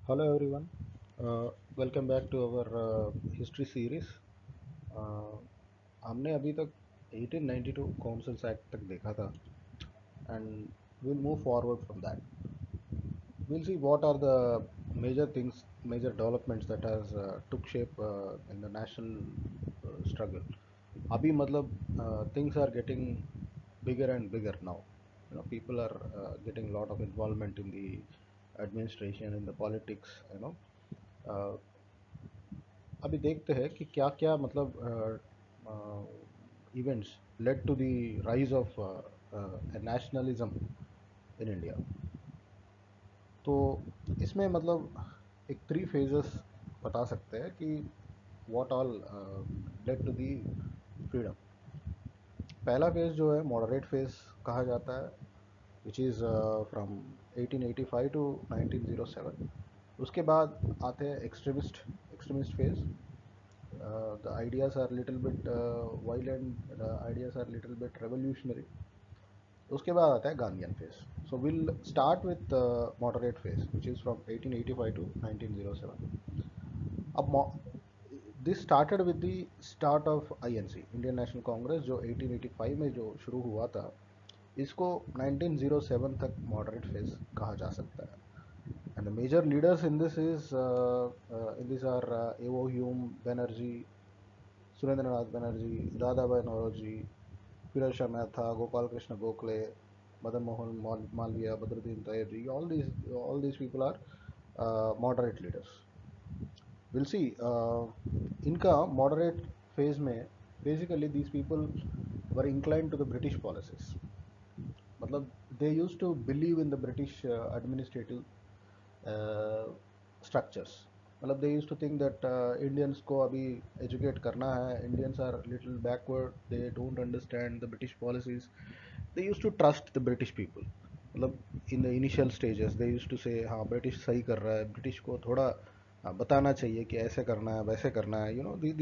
Hello everyone, welcome back to our history series. uh, हमने अभी तक 1892 काउंसिल्स एक्ट तक देखा था and we'll move forward from that. We'll see what are the major things, major developments that has took shape in the national struggle. अभी मतलब things are getting bigger and bigger now. People are getting a lot of involvement in the administration, in the politics. Uh, अभी देखते हैं कि क्या क्या मतलब events led to the rise of nationalism in India. तो इसमें मतलब एक थ्री फेजेस बता सकते हैं कि what all led to the freedom. पहला फेज जो है मॉडरेट फेज कहा जाता है, विच इज़ फ्रॉम 1885 टू 1907. उसके बाद आते हैं extremist phase. The ideas are little bit violent, the ideas are little bit revolutionary. उसके बाद आता है Gandhian phase. So will start with moderate phase which is from 1885 to 1907. अब this started with the start of INC, Indian National Congress, जो 1885 में जो शुरू हुआ था. इसको 1907 तक मॉडरेट फेज कहा जा सकता है. And the major leaders in this are A.O. Hume, Banerjee, Surendranath Banerjee, Dadabhai Naoroji, Firoz Shah Mehta, Gopal Krishna Gokhale, Madan Mohan Malviya, Badruddin Tayeb. All these people are moderate leaders. We'll see. इनका moderate phase में basically these people were inclined to the British policies. मतलब they used to believe in the British administrative structures. मतलब they used to think that Indians को अभी educate करना है. Indians are little backward. They don't understand the British policies. They used to trust the British people. मतलब in the initial stages they used to say हाँ British सही कर रहा है, British को थोड़ा बताना चाहिए कि ऐसे करना है वैसे करना है.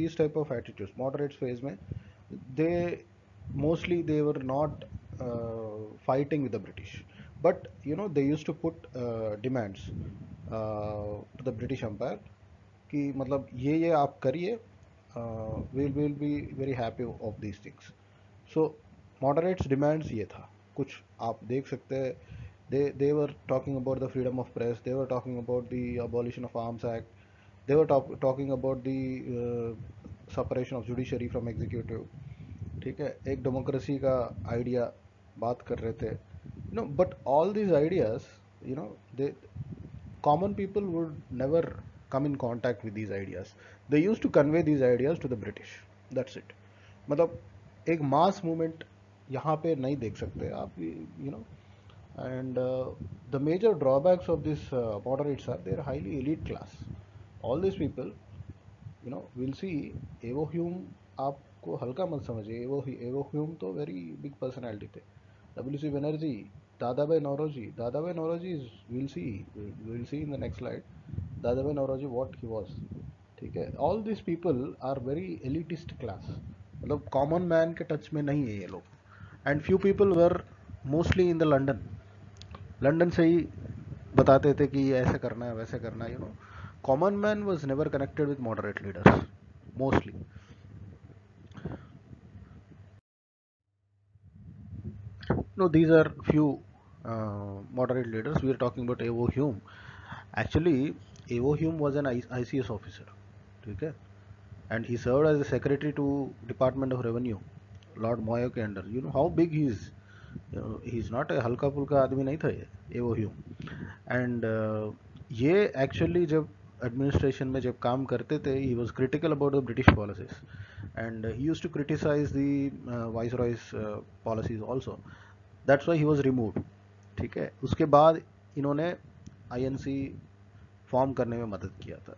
These type of attitudes. Moderate phase में they mostly they were not fighting with the British, but they used to put demands to the British Empire कि मतलब ये आप करिए, we'll be very happy of these things. So moderates demands ये था. कुछ आप देख सकते हैं. They were talking about the freedom of press. They were talking about the abolition of Arms Act. They were talking about the separation of judiciary from executive. ठीक है, एक डेमोक्रेसी का आइडिया बात कर रहे थे. But all these ideas, they common people would never come in contact with these ideas. They used to convey these ideas to the British. That's it. मतलब एक मास मूवमेंट यहाँ पे नहीं देख सकते आप. And the major drawbacks of this moderates are they're highly elite class. All these people, we'll see. A O Hume आपको हल्का मत समझिए. एवो ह्यूम तो वेरी बिग पर्सनैलिटी थे. W C Banerjee, Dadabhai Naoroji is, will see in the next slide. Dadabhai Naoroji what he was. ठीक है, all this people are very elitist class. मतलब common man के टच में नहीं है ये लोग. And few people were mostly in the London. London से ही बताते थे कि ऐसे करना है वैसे करना है. Common man was never connected with moderate leaders mostly. No, these are few moderate leaders. We are talking about A.O. Hume. Actually, A.O. Hume was an ICS officer. Okay? And he served as a secretary to Department of Revenue, Lord Moyo के under. You know how big he is. He's not a हल्का फुल्का आदमी नहीं था ये A.O. Hume. And ये actually जब administration में जब काम करते थे, he was critical about the British policies, and he used to criticize the viceroy's policies also. That's why he was removed. ठीक है, उसके बाद इन्होंने आईएनसी फॉर्म करने में मदद किया था.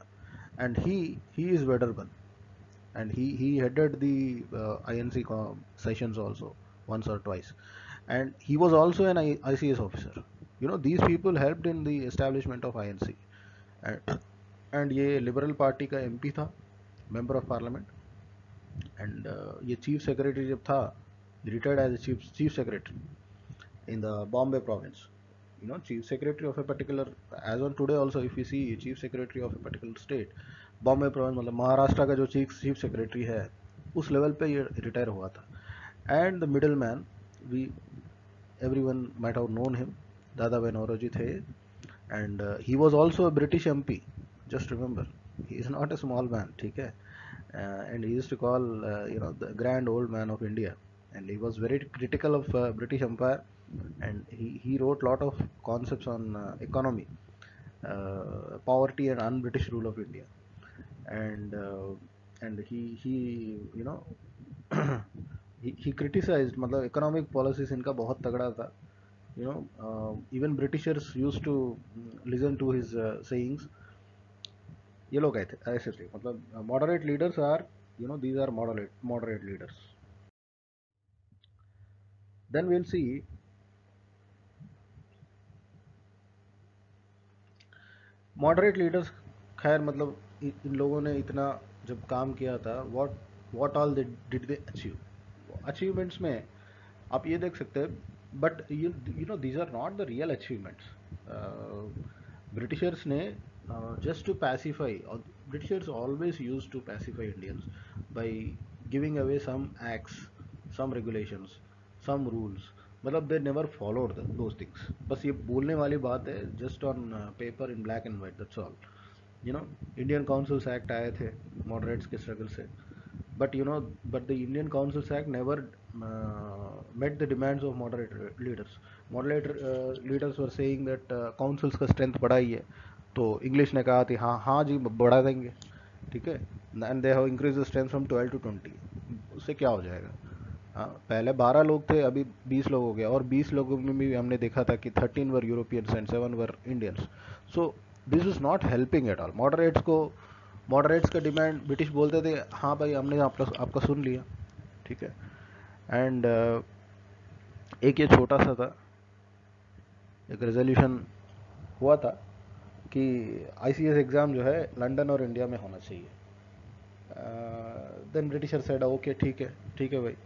And he is Wedderburn, and he headed the INC sessions also once or twice, and he was also an ICS officer. These people helped in the establishment of INC. and ये liberal party का MP था, member of parliament. And ये chief secretary जब था, retired as chief secretary in the Bombay province. chief secretary of a particular, as on today also, if we see chief secretary of a particular state, Bombay province मतलब महाराष्ट्र का जो chief secretary है, उस level पे ये retire हुआ था. And the middle man, we everyone might have known him, Dada Bhai Nauroji the, and he was also a British MP. Just remember, he is not a small man, ठीक है? And he used to call the grand old man of India, and he was very critical of British Empire, and he wrote lot of concepts on economy, poverty and un-British rule of India, and he he criticized, मतलब economic policies इनका बहुत तगड़ा था. Even Britishers used to listen to his sayings. ये लोग ऐसे ऐसे थे, मतलब moderate leaders are, these are moderate leaders. Then we'll see moderate leaders. खैर मतलब इन लोगों ने इतना जब काम किया था, what all did they achieve? Achievements में आप ये देख सकते हैं, but these are not the real achievements. Britishers ने just to pacify, Britishers always used to pacify Indians by giving away some acts, some regulations, some rules. मतलब they never followed those things. बस ये बोलने वाली बात है, just on paper in black and white, that's all. Indian Councils Act आए थे moderates के struggle से, but the Indian Councils Act never met the demands of moderate leaders. Moderate leaders were saying that councils का strength बढ़ा ही है, तो English ने कहा थी हाँ हाँ जी बढ़ा देंगे, ठीक है, and they have increase the strength from 12 to 20. उससे क्या हो जाएगा? हाँ, पहले 12 लोग थे, अभी 20 लोग हो गए, और 20 लोगों में भी हमने देखा था कि 13 were Europeans and 7 were Indians. So this is not helping at all. Moderates का डिमांड ब्रिटिश बोलते थे हाँ भाई हमने आपका सुन लिया, ठीक है. एंड एक ये छोटा सा था, एक रेजोल्यूशन हुआ था कि आईसीएस एग्ज़ाम जो है लंदन और इंडिया में होना चाहिए. देन ब्रिटिशर सेड ओके ठीक है भाई.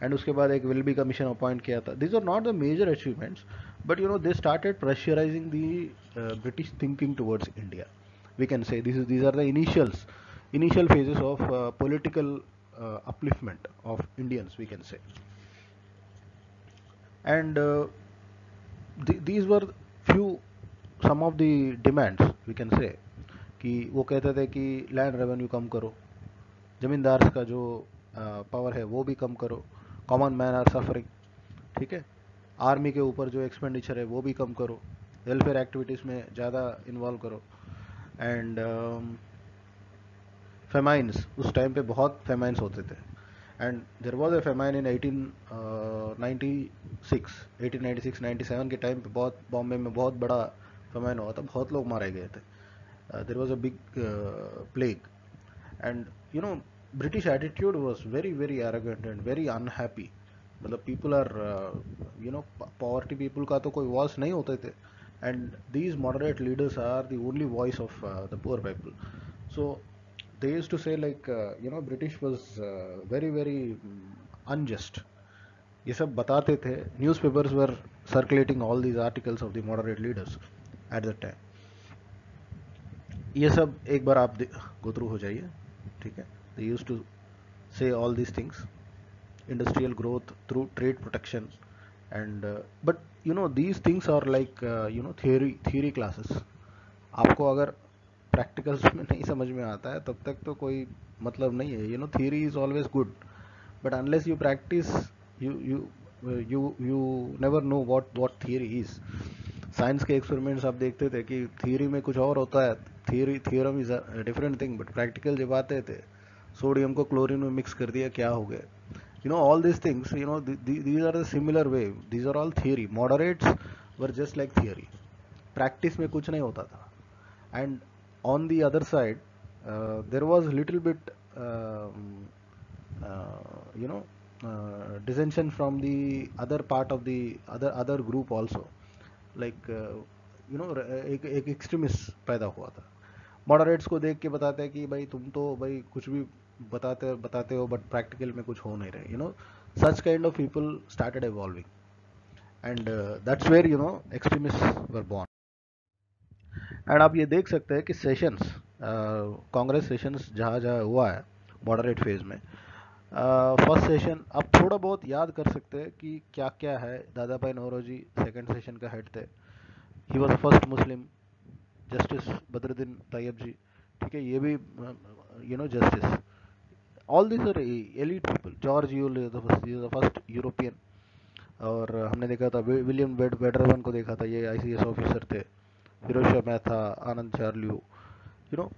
एंड उसके बाद एक विल बी कमीशन अपॉइंट किया था. This are not the major achievements, but they started pressurising the British thinking towards India. We can say these are the initial phases of political upliftment of Indians, we can say. And these were some of the demands, we can say, कि वो कहते थे कि land revenue कम करो, जमींदार का जो power है वो भी कम करो, कॉमन मैन आर सफरिंग, ठीक है, आर्मी के ऊपर जो एक्सपेंडिचर है वो भी कम करो, वेलफेयर एक्टिविटीज़ में ज़्यादा इन्वॉल्व करो. एंड फेमाइंस, उस टाइम पे बहुत फेमाइंस होते थे. And there was A famine इन 1896 97 के टाइम पे बहुत बॉम्बे में बहुत बड़ा फेमाइन हुआ था, बहुत लोग मारे गए थे. There was a big plague. And British attitude was very very arrogant and very unhappy. मतलब पीपल आर पॉवर्टी पीपल का तो कोई वॉइस नहीं होते थे, and these moderate leaders are the only voice of the poor people. So they used to say like British was very very unjust. ये सब बताते थे. Newspapers were circulating all these articles of the moderate leaders at that time. ये सब एक बार आप go through हो जाइए, ठीक है. They used to say all these things, industrial growth through trade protection, and but these things are like theory classes. आपको अगर प्रैक्टिकल्स में नहीं समझ में आता है तब तक तो कोई मतलब नहीं है. Theory is always good, but unless you practice you you you never know what theory is. Science के एक्सपेरिमेंट्स आप देखते थे कि थियरी में कुछ और होता है, theorem is a different thing, but practical जब आते थे सोडियम को क्लोरीन में मिक्स कर दिया, क्या हो गया. All these things, these are the similar way. These are all theory. Moderates were just like theory. Practice में कुछ नहीं होता था. And on the other side, there was little bit dissension from the other part of the other group also. Like एक extremist पैदा हुआ था. Moderates को देख के बताते हैं कि भाई तुम तो भाई कुछ भी बताते हो, बट प्रैक्टिकल में कुछ हो नहीं रहे. Such kind of people started evolving. And that's where extremist were born. And आप ये देख सकते हैं कि सेशंस, कांग्रेस सेशंस जहाँ जहाँ हुआ है मॉडरेट फेज में, फर्स्ट सेशन आप थोड़ा बहुत याद कर सकते हैं कि क्या क्या है. Dadabhai Naoroji second session का हेड थे. He was first Muslim. Justice Badruddin Tyabji, ठीक है, ये भी justice. All this are elite people. George Yule is the first European. और हमने देखा था विलियम वेडरवन को देखा था, ये आईसीएस ऑफिसर थे. Firoz Shah Mehta, Anand Charlu, you know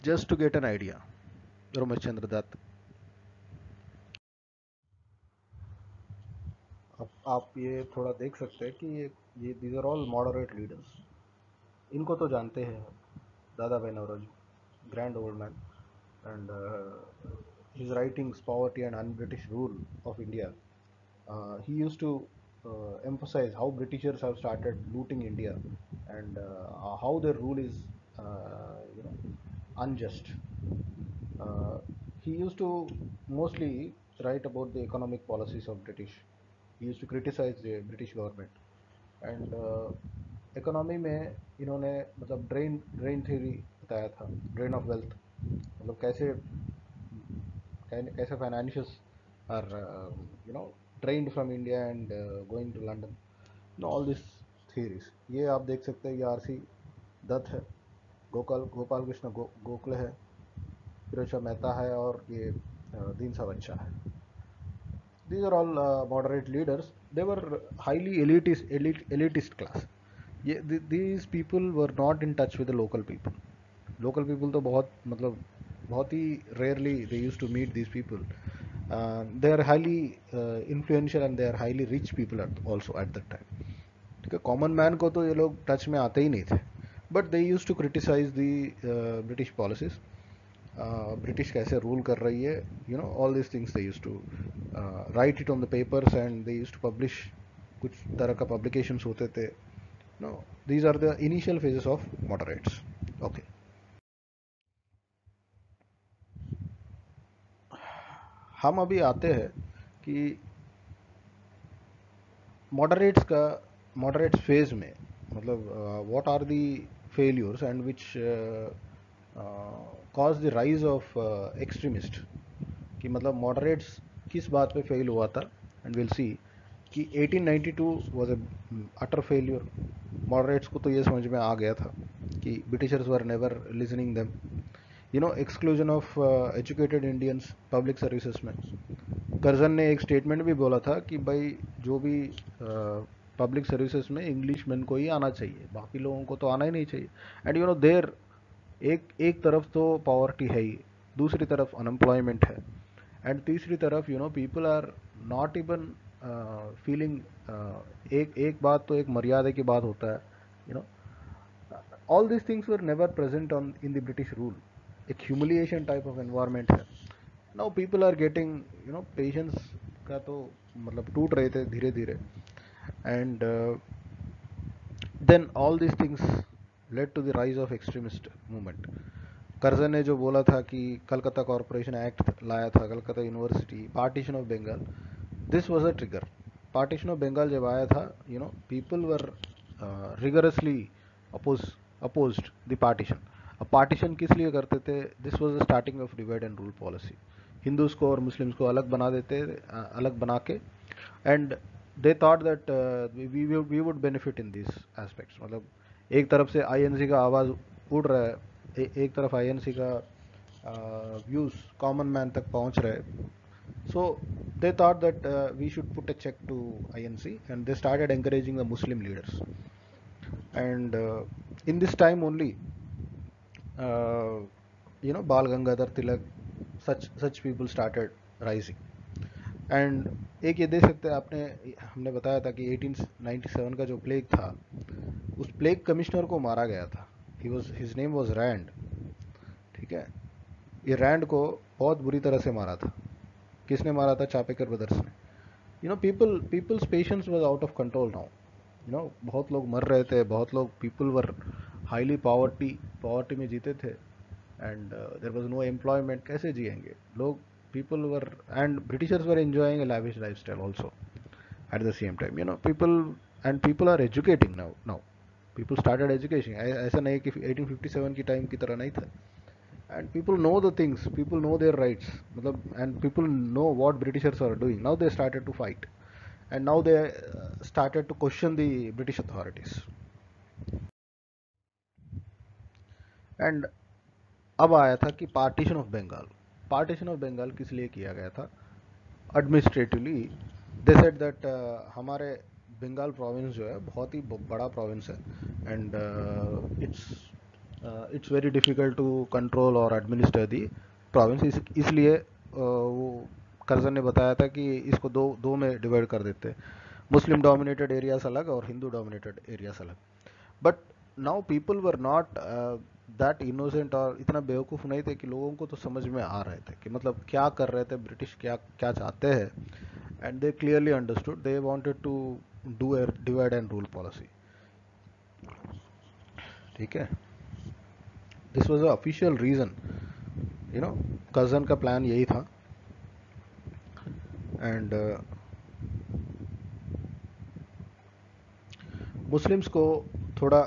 just to get an idea. Ramesh Chandra Dutt. अब आप ये थोड़ा देख सकते हैं कि ये these are all moderate leaders. इनको तो जानते हैं, Dadabhai Naoroji, grand old man, and his writings, Poverty and Un-British Rule of India. He used to emphasize how Britishers have started looting India, and how their rule is, unjust. Uh, he used to mostly write about the economic policies of British. He used to criticize the British government. And economy में इन्होंने मतलब drain drain theory बताया था. Drain of wealth, मतलब कैसे कैसे financials are drained from India and going to London. All this theories ये आप देख सकते हैं. ये आरसी दत्त है, गोपाल कृष्ण गोखले है, फिरोज शाह मेहता है, और ये दीन साहब अच्छा है. These are all moderate leaders. They were highly elitist class. These people were not in touch with the local people. Local people तो बहुत मतलब बहुत ही rarely they used to meet these people. They are highly influential and they are highly rich people also at that time. ठीक है, common man को तो ये लोग टच में आते ही नहीं थे. But they use to criticise the British policies. British कैसे रूल कर रही है, all this things they use to write it on the papers and they use to publish. कुछ तरह का पब्लिकेशंस होते थे. No, these are the initial phases of moderates. Okay, हम अभी आते हैं कि मॉडरेट्स का मॉडरेट्स फेज में मतलब what are the failures and which cause the rise of extremist. कि मतलब मॉडरेट्स किस बात पे फेल हुआ था. एंड विल सी कि 1892 was a utter failure. Moderates को तो ये समझ में आ गया था कि Britishers were never listening them. Exclusion of educated Indians public services में. करजन ने एक स्टेटमेंट भी बोला था कि भाई जो भी पब्लिक सर्विसेज में इंग्लिश मैन को ही आना चाहिए, बाकी लोगों को तो आना ही नहीं चाहिए. एंड देर एक एक तरफ तो पॉवर्टी है ही, दूसरी तरफ अनएम्प्लॉयमेंट है, एंड तीसरी तरफ people are not even feeling. एक एक बात तो एक मर्यादा की बात होता है. You know all this things were never present on in the British rule. एक ह्यूमिलिएशन टाइप ऑफ एनवायरनमेंट है. Now people are getting patience का तो मतलब टूट रहे थे धीरे धीरे. And then all this things led to the rise of extremist movement. Curzon ने जो बोला था कि कलकत्ता कॉरपोरेशन एक्ट लाया था, Calcutta university, partition of Bengal, this was a trigger. Partition of Bengal जब आया था, people were rigorously oppose opposed the partition. अब पार्टीशन किस लिए करते थे? This was the starting of divide and rule policy. Hindus को और मुस्लिम्स को अलग बना देते, अलग बना के, and they thought that we would benefit in this aspects. मतलब एक तरफ से आईएनसी का आवाज़ उड़ रहा है, एक तरफ आईएनसी का व्यूज़ कॉमन मैन तक पहुंच रहे. सो they thought that we should put a check to INC, and they started encouraging the Muslim leaders. And in this time only, uh, Bal Gangadhar Tilak, such people started rising. And एक ये देख सकते हैं आपने, हमने बताया था कि 1897 का जो प्लेग था, उस प्लेग कमिश्नर को मारा गया था. His name was Rand. ठीक है, ये रैंड को बहुत बुरी तरह से मारा था. किसने मारा था? चापेकर ब्रदर्स ने. People's patience was out of control now. बहुत लोग मर रहे थे, बहुत लोग, पीपल वर हाईली पॉवर्टी में जीते थे. And there was no employment. कैसे जिएंगे लोग? People were, and Britishers were enjoying a lavish lifestyle also. at the same time. People are educating now. People started education. ऐसा नहीं कि 1857 की टाइम की तरह नहीं था. And people know the things, people know their rights, मतलब, and people know what Britishers are doing. Now they started to fight, and now they started to question the British authorities. And अब आया था कि partition of Bengal किस लिए किया गया था. एडमिनिस्ट्रेटिवली दे सेड दैट हमारे बंगाल प्रोविंस जो है बहुत ही बड़ा प्रोविंस है, and it's very difficult to control और एडमिनिस्टर दी प्रोविंस. इसलिए वो कर्जन ने बताया था कि इसको दो दो में डिवाइड कर देते, मुस्लिम डोमिनेटेड एरियाज अलग और हिंदू डोमिनेटेड एरियाज अलग. But now people were not that innocent, और इतना बेवकूफ़ नहीं थे कि लोगों को तो समझ में आ रहे थे कि मतलब क्या कर रहे थे ब्रिटिश, क्या क्या चाहते हैं. And they clearly understood, they wanted to do a divide and rule policy. ठीक है, this was the official reason. Curzon का प्लान यही था. एंड मुस्लिम्स को थोड़ा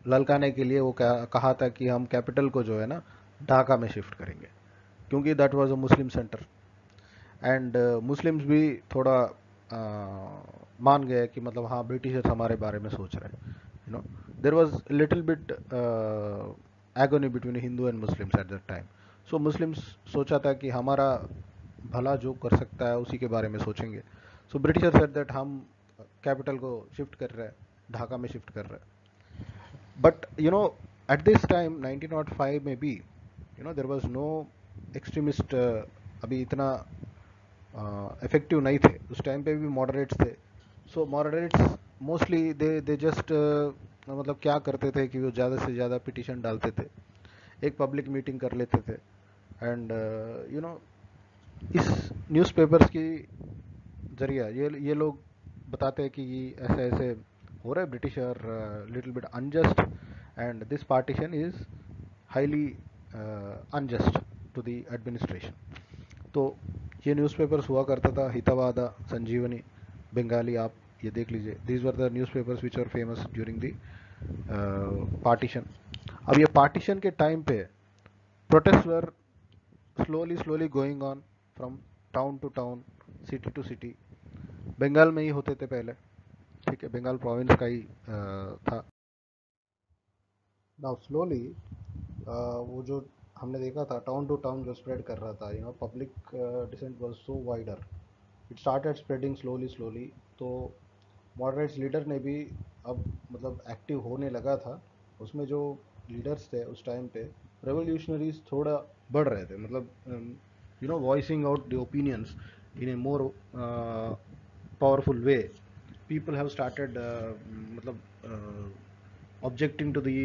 ललकाने के लिए वो कहा था कि हम कैपिटल को जो है ना ढाका में शिफ्ट करेंगे, क्योंकि that was a Muslim centre. And Muslims भी थोड़ा मान गए कि मतलब हाँ ब्रिटिशर्स हमारे बारे में सोच रहे हैं. There was little bit agony between Hindu and Muslims at that time. So Muslims सोचा था कि हमारा भला जो कर सकता है उसी के बारे में सोचेंगे. सो ब्रिटिशर्स सेड दैट हम कैपिटल को शिफ्ट कर रहे हैं, ढाका में शिफ्ट कर रहे हैं. But at this time 1905 में भी there was no extremist, अभी इतना इफेक्टिव नहीं थे. उस टाइम पे भी मॉडरेट्स थे. सो मॉडरेट्स मोस्टली दे जस्ट मतलब क्या करते थे कि वो ज़्यादा से ज़्यादा पिटिशन डालते थे, एक पब्लिक मीटिंग कर लेते थे. एंड इस न्यूज़पेपर्स की जरिए ये लोग बताते हैं कि ऐसे ऐसे हो रहा है, British are little bit unjust, and this partition is highly unjust to the administration. तो ये न्यूज़पेपर्स हुआ करता था, हितवादा, संजीवनी, बंगाली, आप ये देख लीजिए. These were the newspapers which are famous during the partition. अब ये पार्टीशन के टाइम पे protest were slowly going on from town to town, city to city. Bengal में ही होते थे पहले, ठीक है, बंगाल प्रोविंस का ही था. नाउ स्लोली वो जो हमने देखा था टाउन टू टाउन जो स्प्रेड कर रहा था, public dissent was so wider, it started spreading slowly. तो मॉडरेट्स लीडर ने भी अब मतलब एक्टिव होने लगा था. उसमें जो लीडर्स थे उस टाइम पे, रेवोल्यूशनरीज थोड़ा बढ़ रहे थे, मतलब voicing out the opinions in A more powerful way. People have started मतलब objecting to the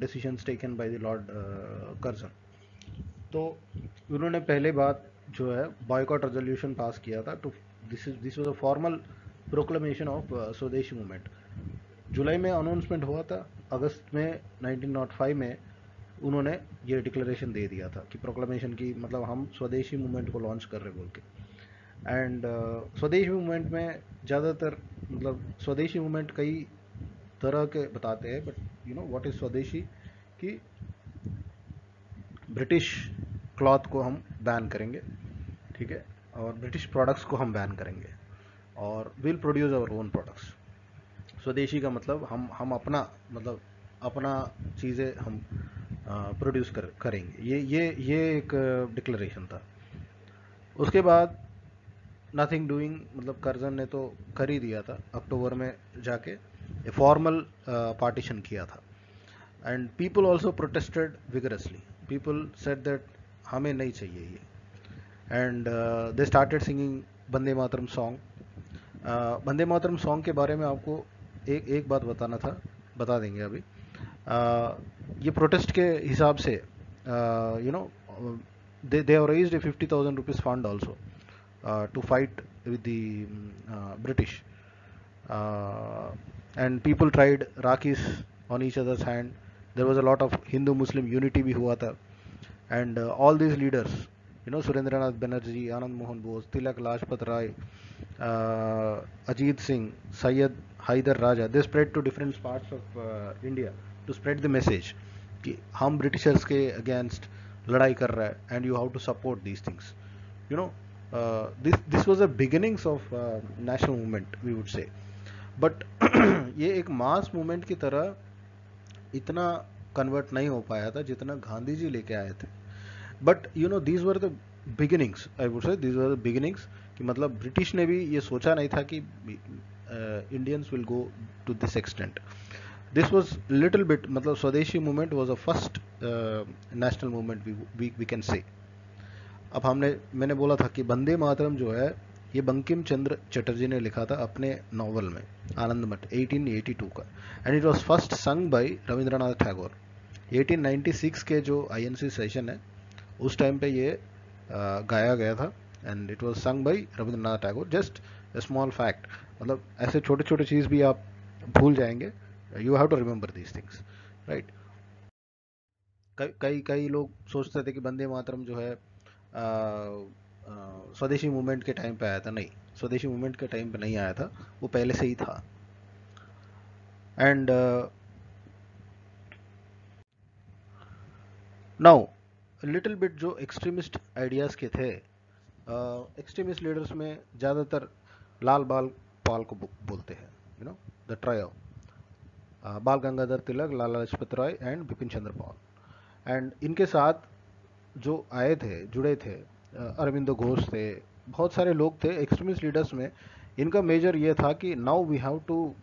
decisions taken by the Lord Curzon. तो उन्होंने पहले बात जो है बॉयकॉट रेजोल्यूशन पास किया था. तो this was a formal proclamation of स्वदेशी मूवमेंट. जुलाई में अनाउंसमेंट हुआ था, अगस्त में 1905 में उन्होंने ये डिक्लेरेशन दे दिया था कि प्रोक्लेमेशन की, मतलब हम स्वदेशी मूवमेंट को लॉन्च कर रहे बोल के. एंड स्वदेशी मूवमेंट में ज़्यादातर मतलब स्वदेशी मूवमेंट कई तरह के बताते हैं, बट व्हाट इज़ स्वदेशी, कि ब्रिटिश क्लॉथ को हम बैन करेंगे, ठीक है, और ब्रिटिश प्रोडक्ट्स को हम बैन करेंगे, और will produce our own products. Swadeshi का मतलब हम अपना, मतलब अपना चीज़ें हम प्रोड्यूस करेंगे. ये एक डिक्लेरेशन था. उसके बाद नथिंग डूइंग, मतलब कर्जन ने तो कर ही दिया था. अक्टूबर में जाके फॉर्मल पार्टीशन किया था. And people also protested vigorously. People said that हमें नहीं चाहिए ये. And they started singing Vande Mataram song. Vande Mataram song के बारे में आपको एक बात बताना था, बता देंगे अभी. ये प्रोटेस्ट के हिसाब से they have raised a 50,000 rupees fund also to fight with the British. Uh, and people tried Rakis on each other's hand. There was a lot of Hindu-Muslim unity bhi hua tha. And all these leaders Surendranath Banerjee, Anand Mohan Bose, Tilak Lajpat Rai, Ajit Singh, Syed Haider Raja. They spread to different parts of India to spread the message कि हम Britishers के against लड़ाई कर रहा है and you have to support these things. You know this was a beginnings of national movement, we would say. But ये एक mass movement की तरह इतना कन्वर्ट नहीं हो पाया था जितना गांधी जी लेके आए थे. But these were the beginnings, I would say these were the beginnings. कि मतलब ब्रिटिश ने भी ये सोचा नहीं था कि Indians will go to this extent. This was little bit, मतलब swadeshi movement was a first national movement we can say. अब मैंने बोला था कि वंदे मातरम जो है ये बंकिम चंद्र चटर्जी ने लिखा था अपने नॉवल में आनंद मठ 1882 का. एंड इट वाज फर्स्ट संग बाय रविंद्रनाथ टैगोर. 1896 के जो आईएनसी सेशन है उस टाइम पे ये गाया गया था and it was sung by Rabindranath Tagore. Just a small fact, मतलब ऐसे छोटे छोटे चीज़ भी आप भूल जाएंगे. You have to remember these things, right. कई कई लोग सोचते थे कि वंदे मातरम जो है स्वदेशी मूवमेंट के टाइम पे आया था. नहीं, स्वदेशी मूवमेंट के टाइम पे नहीं आया था, वो पहले से ही था. एंड नाउ लिटिल बिट जो एक्सट्रीमिस्ट आइडियाज़ के थे, एक्सट्रीमिस्ट लीडर्स में ज़्यादातर लाल बाल पाल को बोलते हैं. The trio, Bal Gangadhar Tilak, Lala Lajpat Rai and Bipin Chandra Pal. And इनके साथ जो आए थे, जुड़े थे, अरविंदो घोष थे, बहुत सारे लोग थे एक्सट्रीमिस्ट लीडर्स में. इनका मेजर ये था कि now we have to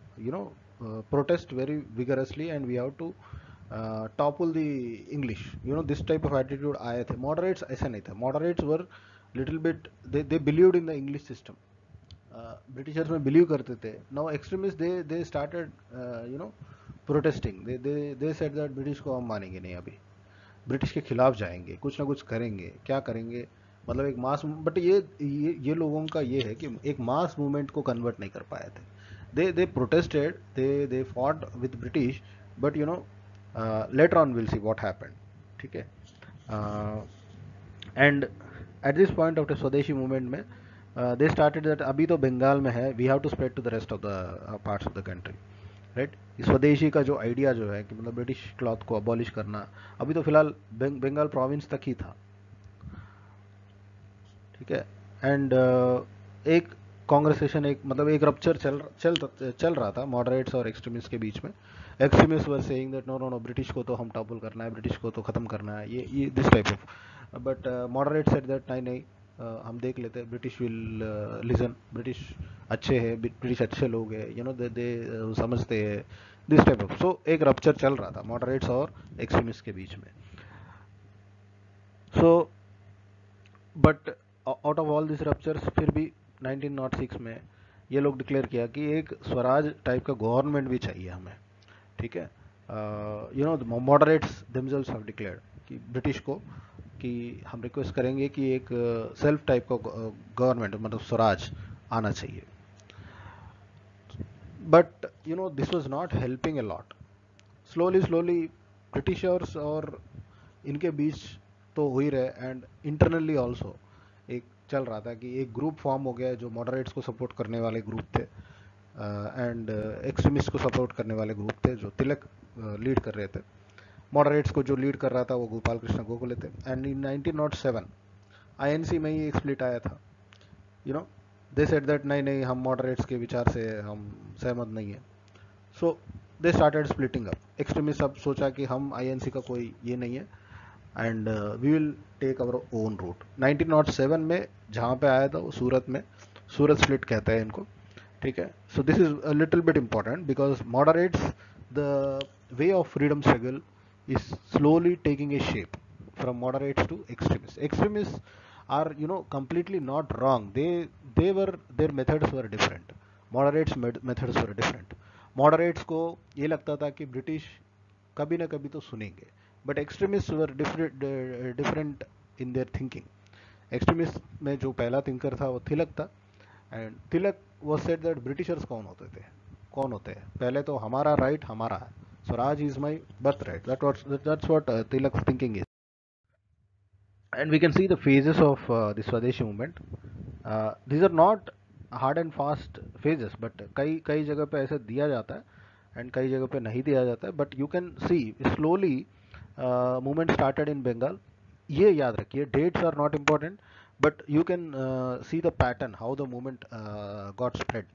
protest very vigorously and we have to topple the English. This type of attitude आए थे. मॉडरेट्स ऐसे नहीं थे. Moderates were little bit, they believed in the English system. Britishers में believe करते थे. Now extremist they started protesting. They said that British को हम मानेंगे नहीं, अभी ब्रिटिश के खिलाफ जाएंगे, कुछ ना कुछ करेंगे. क्या करेंगे, मतलब एक मास. बट ये लोगों का ये है कि एक मास मूवमेंट को कन्वर्ट नहीं कर पाए थे. They protested, they fought with British, but later on will see what happened. ठीक है. And at this point of the swadeshi movement में दे स्टार्टेड दैट अभी तो बंगाल में है, we have to spread to the rest of the parts of the country, right. Swadeshi का जो idea जो है कि मतलब ब्रिटिश क्लॉथ को अबॉलिश करना, अभी तो फिलहाल बंगाल प्रोविंस तक ही था. ठीक है. एंड एक कॉन्ग्रेसेशन, एक मतलब एक रप्चर चल रहा था मॉडरेट्स और एक्सट्रीमिस्ट के बीच में. Extremist were saying that no no no, British को तो हम टॉपल करना है, ब्रिटिश को तो खत्म करना है, ये this type of. But moderate said that नहीं नहीं, हम देख लेते हैं, ब्रिटिश विल लिसन, ब्रिटिश अच्छे हैं, ब्रिटिश अच्छे लोग हैं, दे समझते हैं, दिस टाइप ऑफ. सो एक रप्चर चल रहा था मॉडरेट्स और एक्सट्रीमिस्ट के बीच में. So but out of all this ruptures फिर भी 1906 में ये लोग डिक्लेयर किया कि एक स्वराज टाइप का गवर्नमेंट भी चाहिए हमें. ठीक है. मॉडरेट्स देमसेल्व्स हैव डिक्लेयर्ड कि ब्रिटिश को कि हम रिक्वेस्ट करेंगे कि एक सेल्फ टाइप का गवर्नमेंट, मतलब स्वराज आना चाहिए. But this was not helping a lot. Slowly slowly Britishers और इनके बीच तो हो ही रहे, एंड इंटरनली ऑल्सो एक चल रहा था कि एक ग्रुप फॉर्म हो गया जो मॉडरेट्स को सपोर्ट करने वाले ग्रुप थे एंड एक्सट्रीमिस्ट को सपोर्ट करने वाले ग्रुप थे जो तिलक लीड कर रहे थे. मॉडरेट्स को जो लीड कर रहा था वो गोपाल कृष्ण गोखले थे. एंड इन 1907 आईएनसी में ही एक स्प्लिट आया था. दे सेड दैट नहीं नहीं, हम मॉडरेट्स के विचार से हम सहमत नहीं है. So they started splitting up. Extremist अब सोचा कि हम आईएनसी का कोई ये नहीं है and we will take our own route. 1907 में जहाँ पे आया था वो सूरत में, सूरत स्प्लिट कहते हैं इनको. ठीक है. सो this is a little bit important because moderates, the way of freedom struggle is slowly taking a shape from moderates to extremists. Extremists are completely not wrong. They were, their methods were different. Moderates methods were different. Moderates को ये लगता था कि British कभी ना कभी तो सुनेंगे, but extremist were different in their thinking. Extremist में जो पहला थिंकर था वो तिलक था. And Tilak was said that Britishers कौन होते हैं, पहले तो हमारा राइट हमारा है. Swaraj is my birth right. That's what Tilak thinking is. And we can see the phases of the Swadeshi movement. These are not hard and fast phases, but कई जगह पे ऐसे दिया जाता है and कई जगह पे नहीं दिया जाता है, but you can see slowly movement started in Bengal. ये याद रखिए, dates are not important, but you can see the pattern how the movement got spread.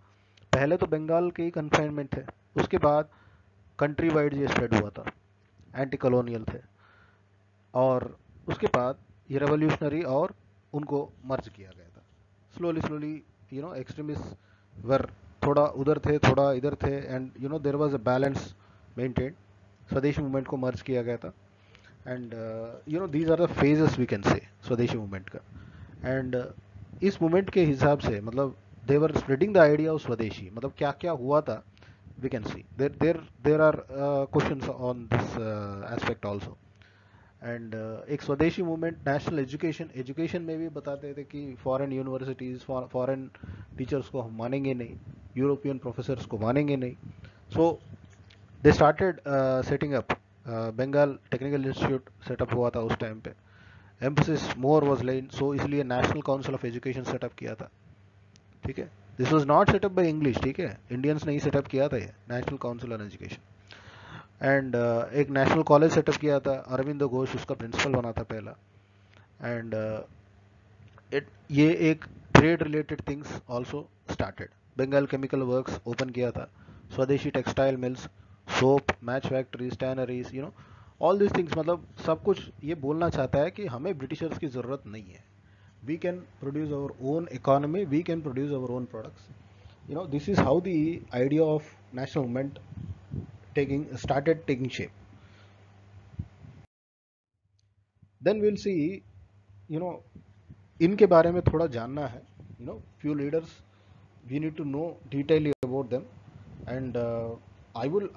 पहले तो बंगाल के ही कन्फाइनमेंट थे, उसके बाद कंट्री वाइड ये स्प्रेड हुआ था, एंटी कॉलोनियल थे, और उसके बाद ये रेवोल्यूशनरी और उनको मर्ज किया गया था स्लोली स्लोली, एक्सट्रीमिस्ट वर थोड़ा उधर थे थोड़ा इधर थे, and there was a balance maintain, swadeshi movement को मर्ज किया गया था, and these are the phases we can say swadeshi movement का। एंड इस मूवमेंट के हिसाब से मतलब they were spreading the idea of swadeshi, मतलब क्या क्या हुआ था, we can see there are questions on this aspect also. And एक swadeshi movement national education education में भी बताते थे कि फॉरेन यूनिवर्सिटीज़ फॉरेन टीचर्स को हम मानेंगे नहीं, यूरोपियन प्रोफेसर्स को मानेंगे नहीं। So they started setting up, Bengal technical institute setup हुआ था उस टाइम पे, एम्फोसिस मोर वाज लेन, सो इसलिए national council of education setup किया था। ठीक है, this was not set up by English, ठीक है, इंडियंस ने ही सेटअप किया था ये national council on education. And एक नेशनल कॉलेज सेटअप किया था, अरविंद घोष उसका प्रिंसिपल बना था पहला। एंड इट ये एक trade related things also started, Bengal chemical works open किया था, Swadeshi textile mills, soap, match factories, tanneries, all this things, मतलब सब कुछ ये बोलना चाहता है कि हमें ब्रिटिशर्स की ज़रूरत नहीं है, we can produce our own economy, we can produce our own products. This is how the idea of national movement taking shape. Then we'll see, you know इनके बारे में थोड़ा जानना है, few leaders we need to know detailedly about them. And I will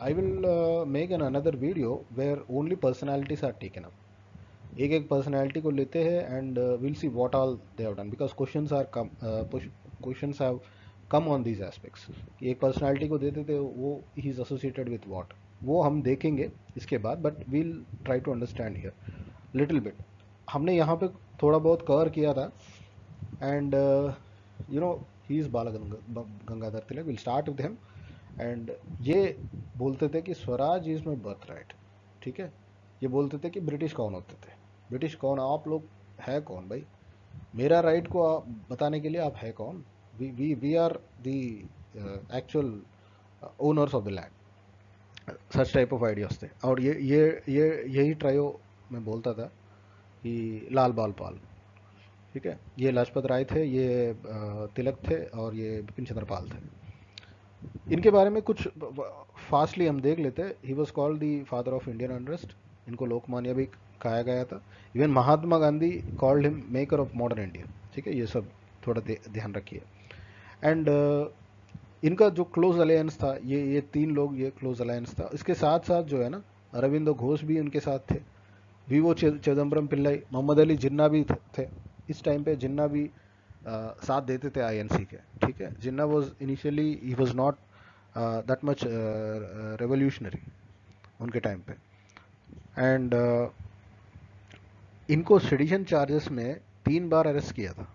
make another video where only personalities are taken up, एक एक personality को लेते हैं, and will see what all they have done, because questions have come on these aspects, कि एक personality को देते थे वो ही इज एसोसिएटेड विथ व्हाट, वो हम देखेंगे इसके बाद, but will try to understand here little bit. हमने यहाँ पे थोड़ा बहुत कवर किया था, and he is Bala Gangadhar Tilak, will start with him. And ये बोलते थे कि Swaraj is my birth right, ठीक है, ये बोलते थे कि ब्रिटिश कौन होते थे, ब्रिटिश कौन, आप लोग है कौन भाई, मेरा राइट को आप बताने के लिए आप है कौन, we are the actual owners of the land, such type of ideas थे। और ये यही ट्रायो मैं बोलता था कि लाल बाल पाल, ठीक है, ये लाजपत राय थे, ये तिलक थे, और ये बिपिन चंद्र पाल थे। इनके बारे में कुछ फास्टली हम देख लेते हैं। ही was called the father of Indian unrest, इनको लोकमान्य भी कहा गया था। Even Mahatma Gandhi called him maker of modern India, ठीक है, ये सब थोड़ा ध्यान रखिए। एंड इनका जो क्लोज अलायंस था, ये तीन लोग, ये क्लोज अलायंस था। इसके साथ साथ जो है ना, अरविंदो घोष भी उनके साथ थे, वीवो चिदम्बरम पिल्लाई, मोहम्मद अली जिन्ना भी थे। इस टाइम पे जिन्ना भी साथ देते थे आईएनसी के, ठीक है। Jinnah was initially he was not that much revolutionary उनके टाइम पे। एंड इनको सेडिशन चार्जेस में 3 बार अरेस्ट किया था।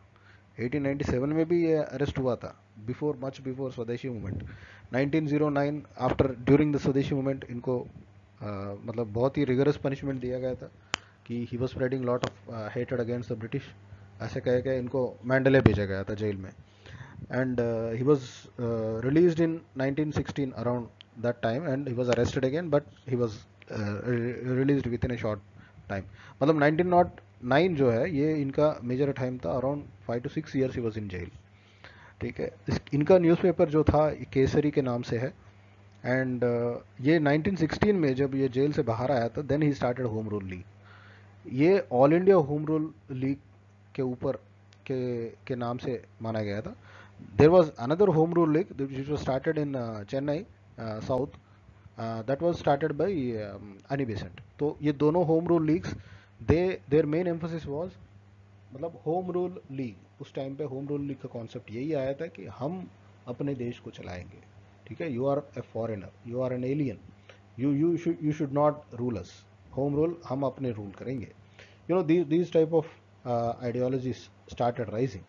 1897 में भी ये अरेस्ट हुआ था, बिफोर मच बिफोर स्वदेशी movement. 1909 after during the swadeshi movement इनको मतलब बहुत ही रिगरस पनिशमेंट दिया गया था कि he was spreading lot of hated against the British, ऐसे कह के इनको मैंडले भेजा गया था जेल में। And he was released in 1916 around that time, and he was arrested again, but he was released within a short time. मतलब 1909 जो है ये इनका मेजर टाइम था, around 5 to 6 years he was in jail, ठीक है। इनका newspaper जो था केसरी के नाम से है। एंड ये 1916 में जब ये जेल से बाहर आया था, then he started home rule league. ये all India home rule league के ऊपर के नाम से माना गया था। There was another home rule league which was started in Chennai south, that was started by Annie Besant. तो ये दोनों home rule leagues, their main emphasis was, मतलब होम रूल लीग, उस टाइम पे होम रूल लीग का concept यही आया था कि हम अपने देश को चलाएंगे, ठीक है। You are a foreigner, you are an alien, you should not rule us, home rule हम अपने रूल करेंगे, these type of ideologies started rising,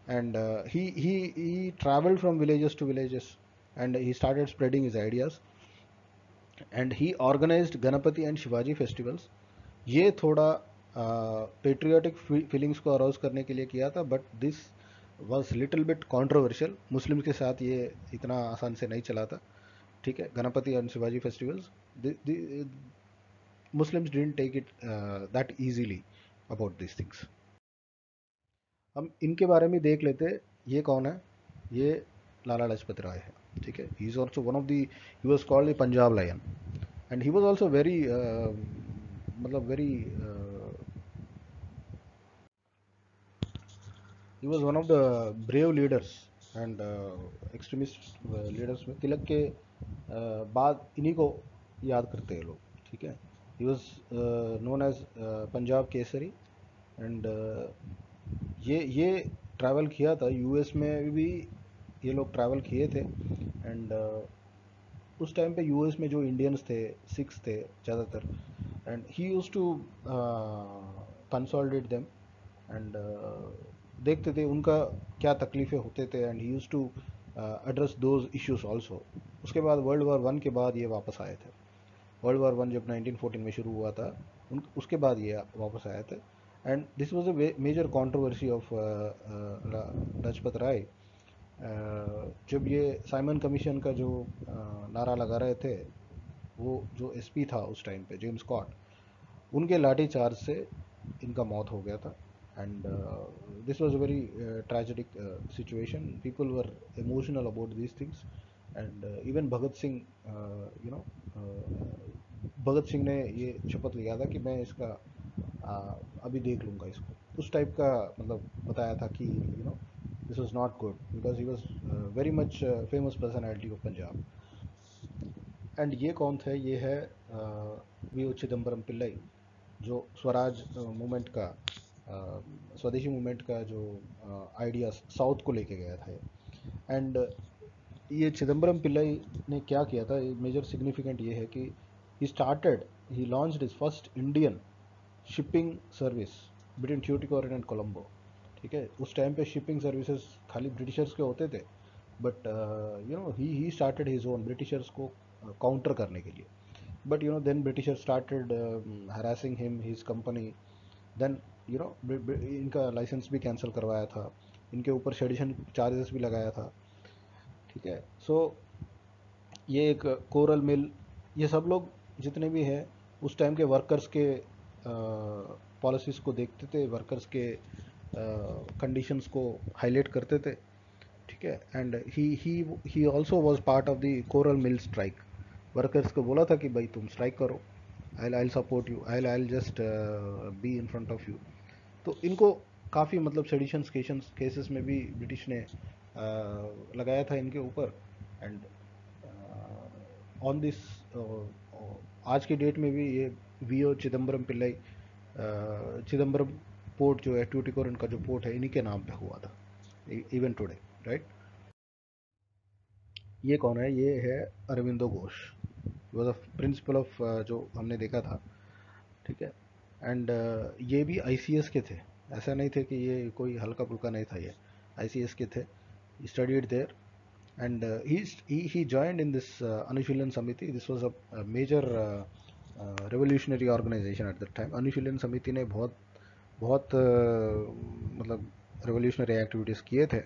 and he traveled from villages to villages, and he started spreading his ideas, and he organized Ganapati and Shivaji festivals. ये थोड़ा patriotic feelings को arouse करने के लिए किया था, but this was little bit controversial. Muslim के साथ ये इतना आसान से नहीं चला था। ठीक है, Ganpati and Shivaji festivals, Muslims didn't take it that easily about this things. हम इनके बारे में देख लेते। ये कौन है? ये लाला लाजपत राय है। ठीक है, he is also one of the, he was called the Punjab lion, and he was also very मतलब very, he was one of the brave leaders and extremist leaders में तिलक के बाद इन्हीं को याद करते हैं लोग। ठीक है, he was known as Punjab Kesari, and ये ट्रैवल किया था यूएस में भी, ये लोग ट्रैवल किए थे। एंड उस टाइम पे यूएस में जो इंडियंस थे, सिख्स थे ज़्यादातर, and he used to consolidate them, and देखते थे उनका क्या तकलीफ़ें होते थे, and he used to address those issues also. उसके बाद वर्ल्ड वॉर वन के बाद ये वापस आए थे। वर्ल्ड वॉर वन जब 1914 में शुरू हुआ था, उसके बाद ये वापस आए थे, and this was a major controversy of Lajpat Rai. जब ये साइमन कमीशन का जो नारा लगा रहे थे, वो जो एसपी था उस टाइम पे, जेम्स स्कॉट, उनके लाठी चार्ज से इनका मौत हो गया था। And this was a very tragedic situation. People were emotional about these things, and even Bhagat Singh, you know, Bhagat Singh ने ये शपथ लिया था कि मैं इसका अभी देख लूँगा इसको, उस टाइप का मतलब बताया था कि you know this was not good, because he was very much famous personality of Punjab. And ये कौन थे? ये है वी ओ चिदम्बरम पिल्लई, जो स्वराज मूवमेंट का, स्वदेशी मूवमेंट का जो आइडिया साउथ को लेके गया था। एंड ये चिदम्बरम पिल्लई ने क्या किया था, मेजर सिग्निफिकेंट ये है कि he launched his first Indian shipping service between Tuticorin and Colombo. ठीक है, उस टाइम पे शिपिंग सर्विसेज खाली ब्रिटिशर्स के होते थे, but you know he started his own, Britishers को काउंटर करने के लिए। But you know then Britisher started harassing him, his company, then you know इनका लाइसेंस भी कैंसिल करवाया था, इनके ऊपर सेडिशन चार्जेस भी लगाया था। ठीक है, सो ये एक कोरल मिल, ये सब लोग जितने भी हैं उस टाइम के वर्कर्स के पॉलिसीज़ को देखते थे, वर्कर्स के कंडीशंस को हाईलाइट करते थे। ठीक है, and he also was part of the coral mill strike. Workers को बोला था कि भाई तुम स्ट्राइक करो, I support you, I just be in front of you. तो इनको काफ़ी मतलब सेडिशंस केसेस में भी ब्रिटिश ने लगाया था इनके ऊपर। एंड ऑन दिस, आज के डेट में भी ये V O Chidambaram Pillai, Chidambaram port जो है, ट्यूटिकोरिन का जो पोर्ट है, इन्हीं के नाम पे हुआ था इवन टुडे, राइट। ये कौन है? ये है Aurobindo Ghosh, was a principle of, जो हमने देखा था। ठीक है, एंड ये भी आईसीएस के थे, ऐसा नहीं थे कि ये कोई हल्का फुल्का नहीं था, ये आईसीएस के थे, studied there, and he joined in this Anushilhan Samiti. This was a major revolutionary organization at that time. Anushilhan Samiti ने बहुत बहुत मतलब revolutionary activities किए थे,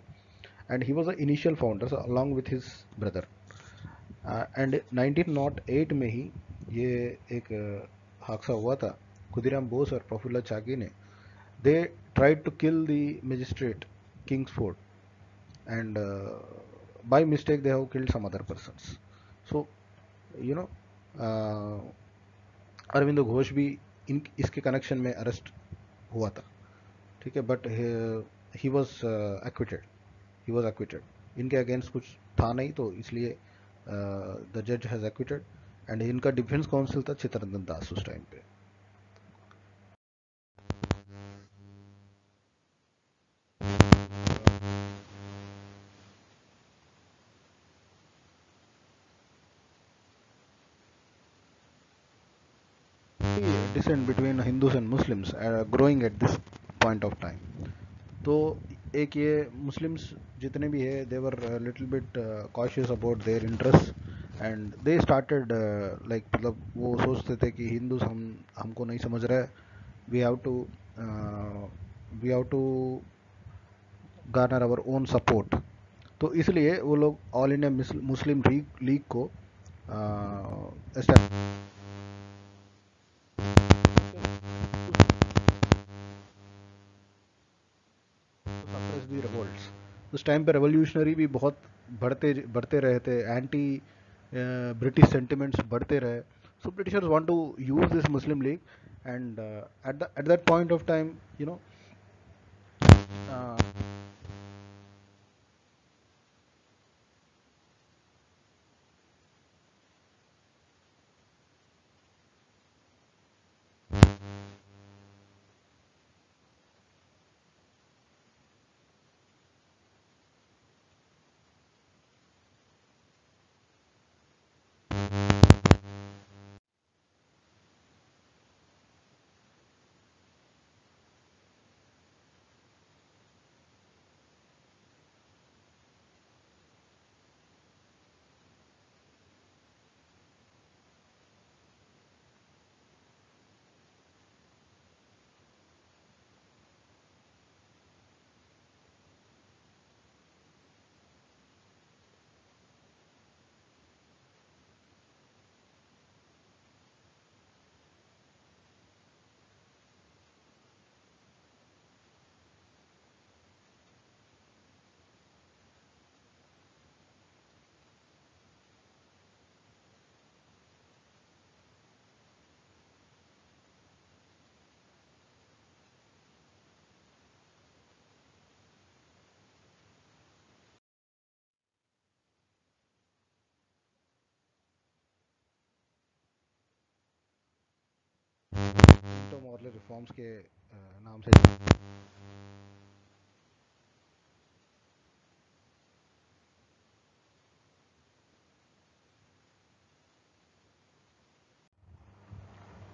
and he was the initial founder, so along with his brother. And 1908 में ही ये एक हादसा हुआ था। खुदीराम बोस और प्रफुल्ल चाकी ने, they tried to kill the magistrate Kingsford, and by mistake they have killed some other persons. So you know, Aurobindo Ghosh भी इन इसके कनेक्शन में अरेस्ट हुआ था। ठीक है, but he was acquitted, he was acquitted. इनके अगेंस्ट कुछ था नहीं, तो इसलिए द जज हैज एक्विटेड, एंड इनका डिफेंस काउंसिल था चित्तरंजन दास उस टाइम पे। Dissent between Hindus and Muslims growing at this point of time. तो एक ये मुस्लिम्स जितने भी है they were little bit cautious about their interest and they started like मतलब वो सोचते थे कि हिंदूज हमको नहीं समझ रहे, we have to we have to garner our own support. तो इसलिए वो लोग All India Muslim League League को सप्रेस दी रिवोल्ट्स. उस टाइम पे रेवोल्यूशनरी भी बहुत बढ़ते बढ़ते रहे थे, एंटी ब्रिटिश सेंटिमेंट्स बढ़ते रहे. So Britishers want to use this Muslim league and at that point of time you know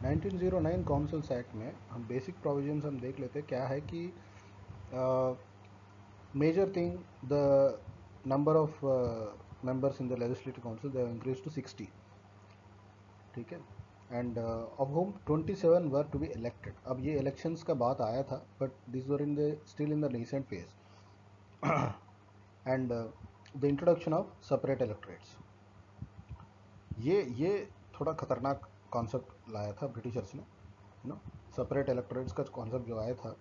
1909 councils act में हम बेसिक प्रोविजंस हम देख लेते क्या है कि major thing the number of members in the legislative council they increase to 60. ठीक है. And of whom 27 were to be elected. अब ये इलेक्शंस का बात आया था but this were in the still in the recent phase. And the introduction of separate electorates, ये थोड़ा खतरनाक कॉन्सेप्ट लाया था ब्रिटिशर्स ने. यू नो सेपरेट इलेक्टोरेट्स का कॉन्सेप्ट जो आया था.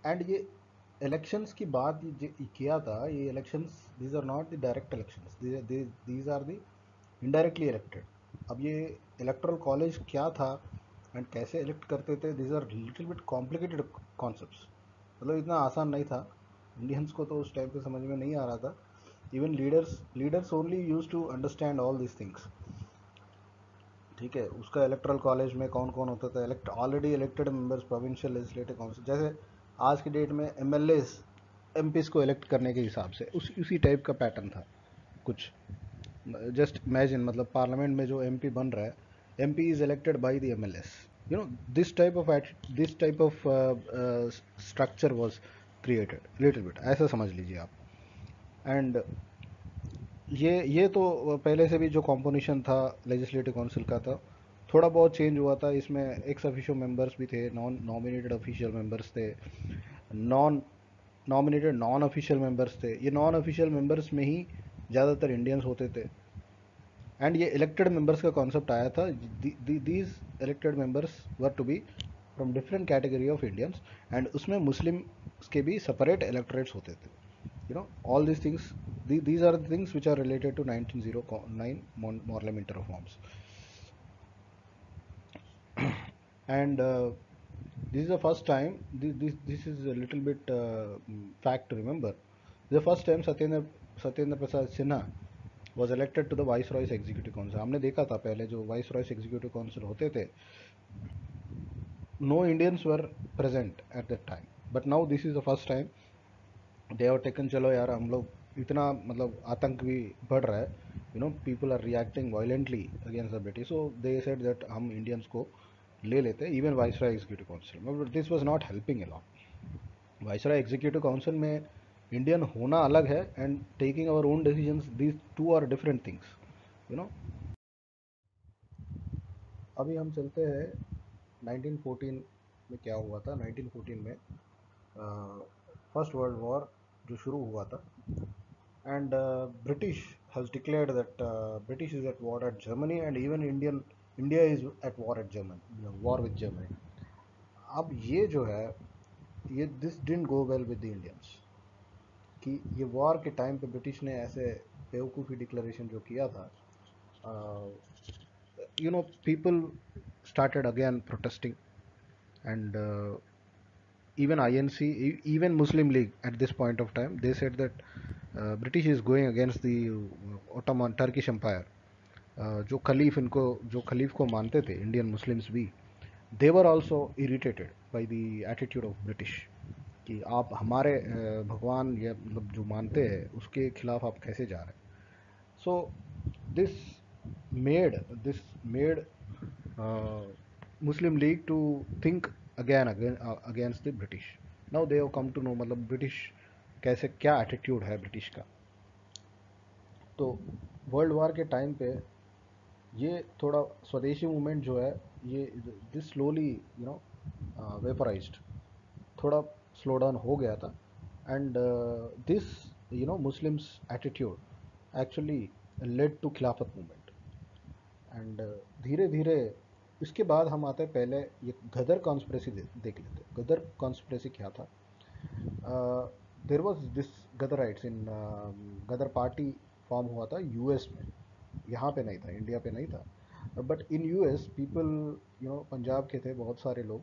एंड ये इलेक्शंस की बात किया था. ये elections these are not the direct elections, these are the indirectly elected. अब ये इलेक्टोरल कॉलेज क्या था एंड कैसे इलेक्ट करते थे, these are little bit complicated concepts. मतलब इतना आसान नहीं था, इंडियंस को तो उस टाइम पे समझ में नहीं आ रहा था. Even leaders only used to understand all these things. ठीक है. उसका इलेक्ट्रल कॉलेज में कौन कौन होता था, already elected members provincial legislative council, जैसे आज की डेट में एमएलएस एमपीज को इलेक्ट करने के हिसाब से उसी टाइप का पैटर्न था कुछ. जस्ट इमेजिन, मतलब पार्लियामेंट में जो एमपी बन रहा है, MP is elected by the MLAs. You know this type of structure was created little bit, ऐसा समझ लीजिए आप. एंड ये तो पहले से भी जो कॉम्पोजिशन था लेजिस्लेटिव काउंसिल का था, थोड़ा बहुत चेंज हुआ था. इसमें एक्स ऑफिशियल मेंबर्स भी थे, नॉन नॉमिनेटेड ऑफिशियल मेंबर्स थे, non nominated non official members थे. ये नॉन ऑफिशियल मेंबर्स में ही ज़्यादातर इंडियंस होते थे. एंड ये इलेक्टेड मेंबर्स का कॉन्सेप्ट आया था. These elected members were to be from different category of Indians. And उसमें मुस्लिम के भी सेपरेट इलेक्टोरेट्स होते थे. You know, all these things, these are the things which are related to 1909 parliamentary reforms. And this is the first time, this is a little bit fact to remember. The first time Satyendra Prasad Sinha was elected to the Viceroy's Executive Council. हमने देखा था पहले जो Viceroy's Executive Council होते थे, no Indians were present at that time. But now this is the first time they have taken. चलो यार, हम लोग इतना मतलब आतंक भी बढ़ रहा है, you know, people are reacting violently against the British, so they said that हम इंडियंस को ले लेते, इवन वाइसराय एग्जीक्यूटिव काउंसिल में, but this was not helping along. Viceroy executive council में इंडियन होना अलग है and taking our own decisions, these two are different things, you know. अभी हम चलते हैं 1914 में क्या हुआ था। 1914 में फर्स्ट वर्ल्ड वॉर जो शुरू हुआ था, and British has declared that British is at war at Germany, and even India is at war at Germany, war with Germany. अब ये जो है, ये this didn't go well with the Indians, कि ये वॉर के टाइम पे British ने ऐसे बेवकूफ़ी डिक्लेरेशन जो किया था, you know, people started again protesting, and even INC, even Muslim League at this point of time, they said that British is going against the Ottoman Turkish Empire. जो खलीफ इनको, जो खलीफ को मानते थे इंडियन मुस्लिम्स भी, they were also irritated by the attitude of British, कि आप हमारे भगवान या मतलब जो मानते हैं उसके खिलाफ आप कैसे जा रहे हैं। So this made Muslim League to think again against the British. Now they have come to know मतलब ब्रिटिश कैसे, क्या एटीट्यूड है ब्रिटिश का। तो वर्ल्ड वार के टाइम पे ये थोड़ा स्वदेशी मूवमेंट जो है, ये this slowly you know vaporized, थोड़ा स्लो डाउन हो गया था, and this you know Muslims attitude actually led to Khilafat movement. And धीरे धीरे इसके बाद हम आते हैं, पहले ये गदर कॉन्स्पिरेसी देख लेते हैं। गदर कॉन्स्पिरेसी क्या था? There was this Ghadarites in, Ghadar party form हुआ था यूएस में, यहाँ पे नहीं था, इंडिया पे नहीं था, but in US people, you know, Punjab के थे बहुत सारे लोग,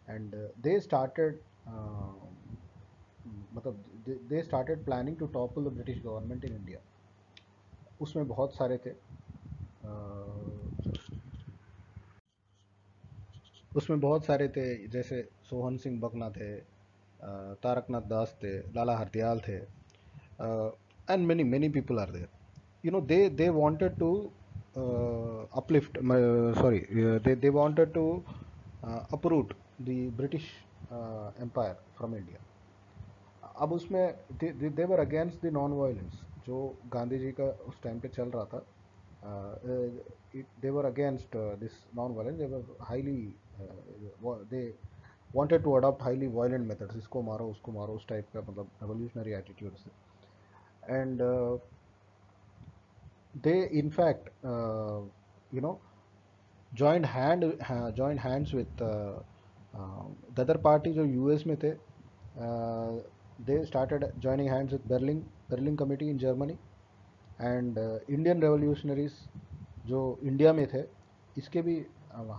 एंड दे स्टार्टेड मतलब they started planning to topple the British government in India. उसमें बहुत सारे थे, उसमें बहुत सारे थे, जैसे सोहन सिंह बगना थे, तारकनाथ दास थे, लाला हरदयाल थे, and many people are there. You know, they wanted to uplift sorry they wanted to uproot the British empire from India. अब उसमें they were against the non violence जो गांधी जी का उस टाइम पे चल रहा था। They were against this non violence, they were highly they wanted to adopt highly violent methods, इसको मारो उसको मारो, उस टाइप का मतलब revolutionary attitude से। And they in fact you know joined hands with the other party जो US में थे। they started joining hands with Berlin Committee in Germany, and Indian revolutionaries जो इंडिया में थे, इसके भी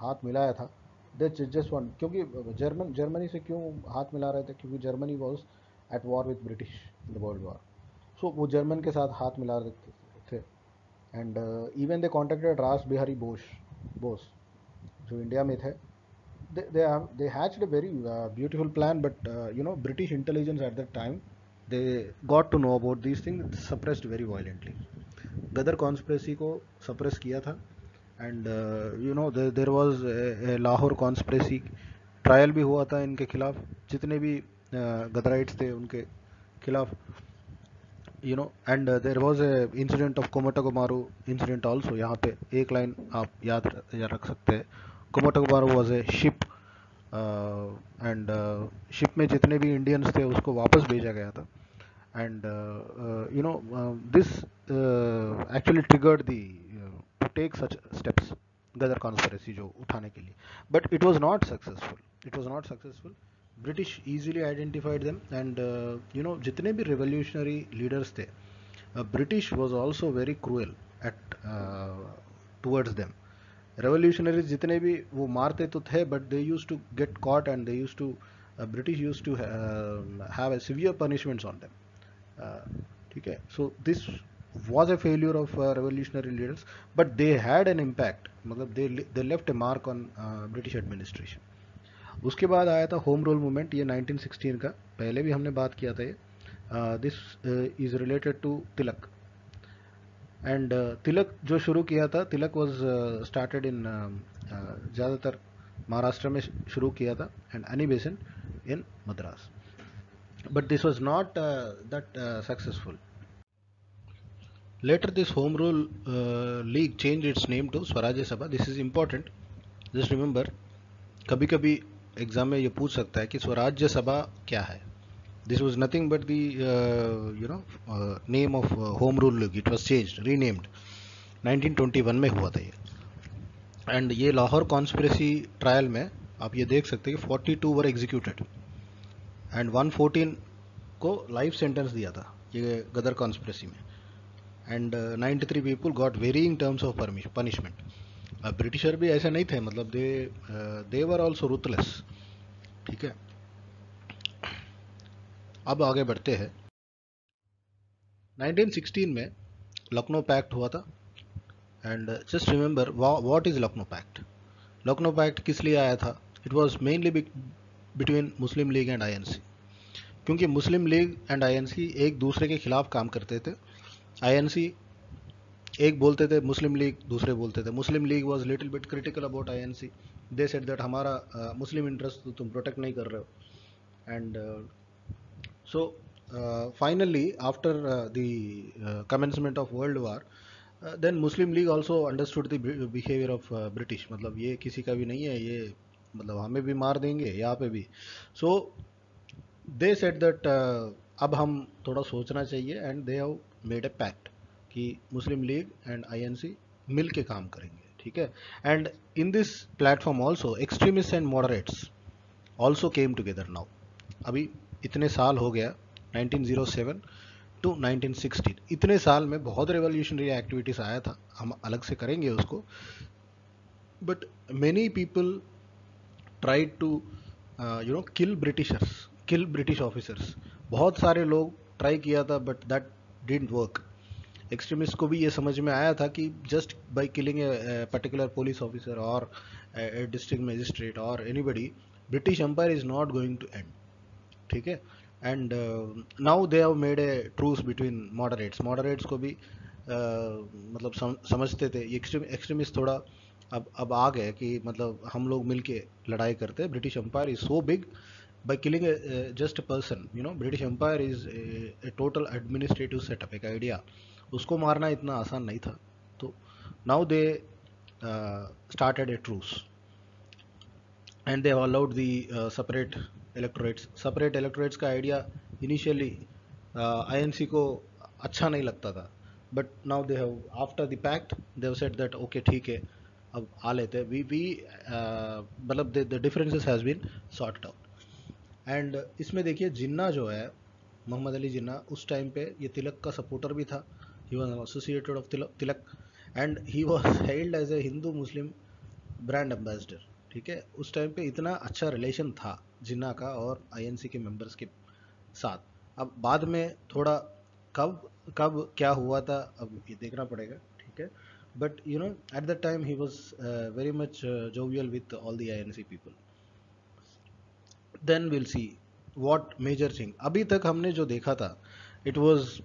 हाथ मिलाया था। दे जस्ट वन, क्योंकि जर्मनी से क्यों हाथ मिला रहे थे? क्योंकि Germany was at war with British in the world war, so वो जर्मन के साथ हाथ मिला रहे थे। एंड इवन दे कॉन्टेक्टेड रास बिहारी बोस जो इंडिया में थे। they hatched a very beautiful plan, but British intelligence at that time, they got to know about these things, suppressed very violently, Gadar conspiracy को सप्रेस किया था। And there was A Lahore conspiracy, trial भी हुआ था इनके खिलाफ, जितने भी गदराइट्स थे उनके खिलाफ, and there was a incident of Komagata Maru incident also. यहाँ पे एक लाइन आप याद रख सकते हैं, Komagata Maru was a ship, and ship में जितने भी इंडियंस थे उसको वापस भेजा गया था। And this actually triggered the to take such steps, Ghadar conspiracy जो उठाने के लिए, but it was not successful. British easily identified them, and जितने भी रिवोल्यूशनरी लीडर्स थे, British was also very cruel at towards them. Revolutionaries जितने भी वो मारते तो थे, but they use to get caught, and they use to British use to have a severe punishments on them. ठीक है, so this was a failure of revolutionary leaders, but they had an impact, मतलब they left a mark on British administration. उसके बाद आया था home rule movement, ये 1916 का, पहले भी हमने बात किया था ये। This is related to Tilak, and Tilak जो शुरू किया था, तिलक वॉज स्टार्टेड इन ज़्यादातर महाराष्ट्र में शुरू किया था, एंड अनी basin in Madras. But this was not that successful. Later, this Home Rule League changed its name to Swarajya Sabha. This is important. Just remember, कभी कभी एग्जाम में ये पूछ सकता है कि स्वराज्य सभा क्या है. This was nothing but the name of Home Rule League. It was changed, renamed. 1921 में हुआ था ये. एंड ये लाहौर कॉन्स्पिरेसी ट्रायल में आप ये देख सकते हैं कि 42 वर एग्जीक्यूटेड एंड 114 को लाइफ सेंटेंस दिया था ये गदर कॉन्स्पिरेसी में. And 93 people got varying terms of punishment. Britisher भी ऐसे नहीं थे, मतलब दे वर ऑल्सो रूथलेस. ठीक है, अब आगे बढ़ते हैं. 1916 में लखनऊ पैक्ट हुआ था. And just remember what is Lucknow pact. Lucknow pact किस लिए आया था? It was mainly between Muslim league and INC, क्योंकि मुस्लिम लीग एंड आईएनसी एक दूसरे के खिलाफ काम करते थे. आईएनसी एक बोलते थे, मुस्लिम लीग दूसरे बोलते थे. Muslim league was little bit critical about INC. They said that हमारा मुस्लिम इंटरेस्ट तुम प्रोटेक्ट नहीं कर रहे हो. And so finally after the commencement of world war, then Muslim league also understood the behaviour of British. मतलब ये किसी का भी नहीं है, ये मतलब हमें भी मार देंगे यहाँ पे भी. सो दे सेड दैट अब हम थोड़ा सोचना चाहिए, and they have made a pact कि मुस्लिम लीग एंड आईएनसी मिल के काम करेंगे. ठीक है, and in this platform also extremist and moderates also came together now. अभी इतने साल हो गया 1907 टू 1916, इतने साल में बहुत रेवोल्यूशनरी एक्टिविटीज आया था, हम अलग से करेंगे उसको. But many people tried to kill Britishers, kill British officers. बहुत सारे लोग ट्राई किया था, but that didn't work. Extremist को भी ये समझ में आया था कि just by killing a particular police officer और ए डिस्ट्रिक्ट मजिस्ट्रेट और anybody, British empire is not going to end. ठीक है, and now they have made a truce between moderates. Moderates को भी मतलब समझते थे. एक्सट्रीमिस्ट थोड़ा अब आ गए कि मतलब हम लोग मिलके लड़ाई करते हैं. British empire is so big, by killing just a person, British Empire is a total administrative setup, एक आइडिया. उसको मारना इतना आसान नहीं था. तो now they started a truce and they have allowed the separate electorates. separate electorates का idea initially INC को अच्छा नहीं लगता था, but now they have after the pact they have said that okay ठीक है अब आ लेते हैं. वी मतलब the differences has been sorted out. And इसमें देखिए जिन्ना जो है, मोहम्मद अली जिन्ना, उस टाइम पे ये तिलक का सपोर्टर भी था. He was associated of Tilak and he was held as a Hindu Muslim brand ambassador. ठीक है, उस टाइम पे इतना अच्छा रिलेशन था जिन्ना का और आईएनसी के मेंबर्स के साथ. अब बाद में थोड़ा कब कब क्या हुआ था अब ये देखना पड़ेगा. ठीक है, but at the time he was very much jovial with all the INC people. Then will see what major thing. अभी तक हमने जो देखा था it was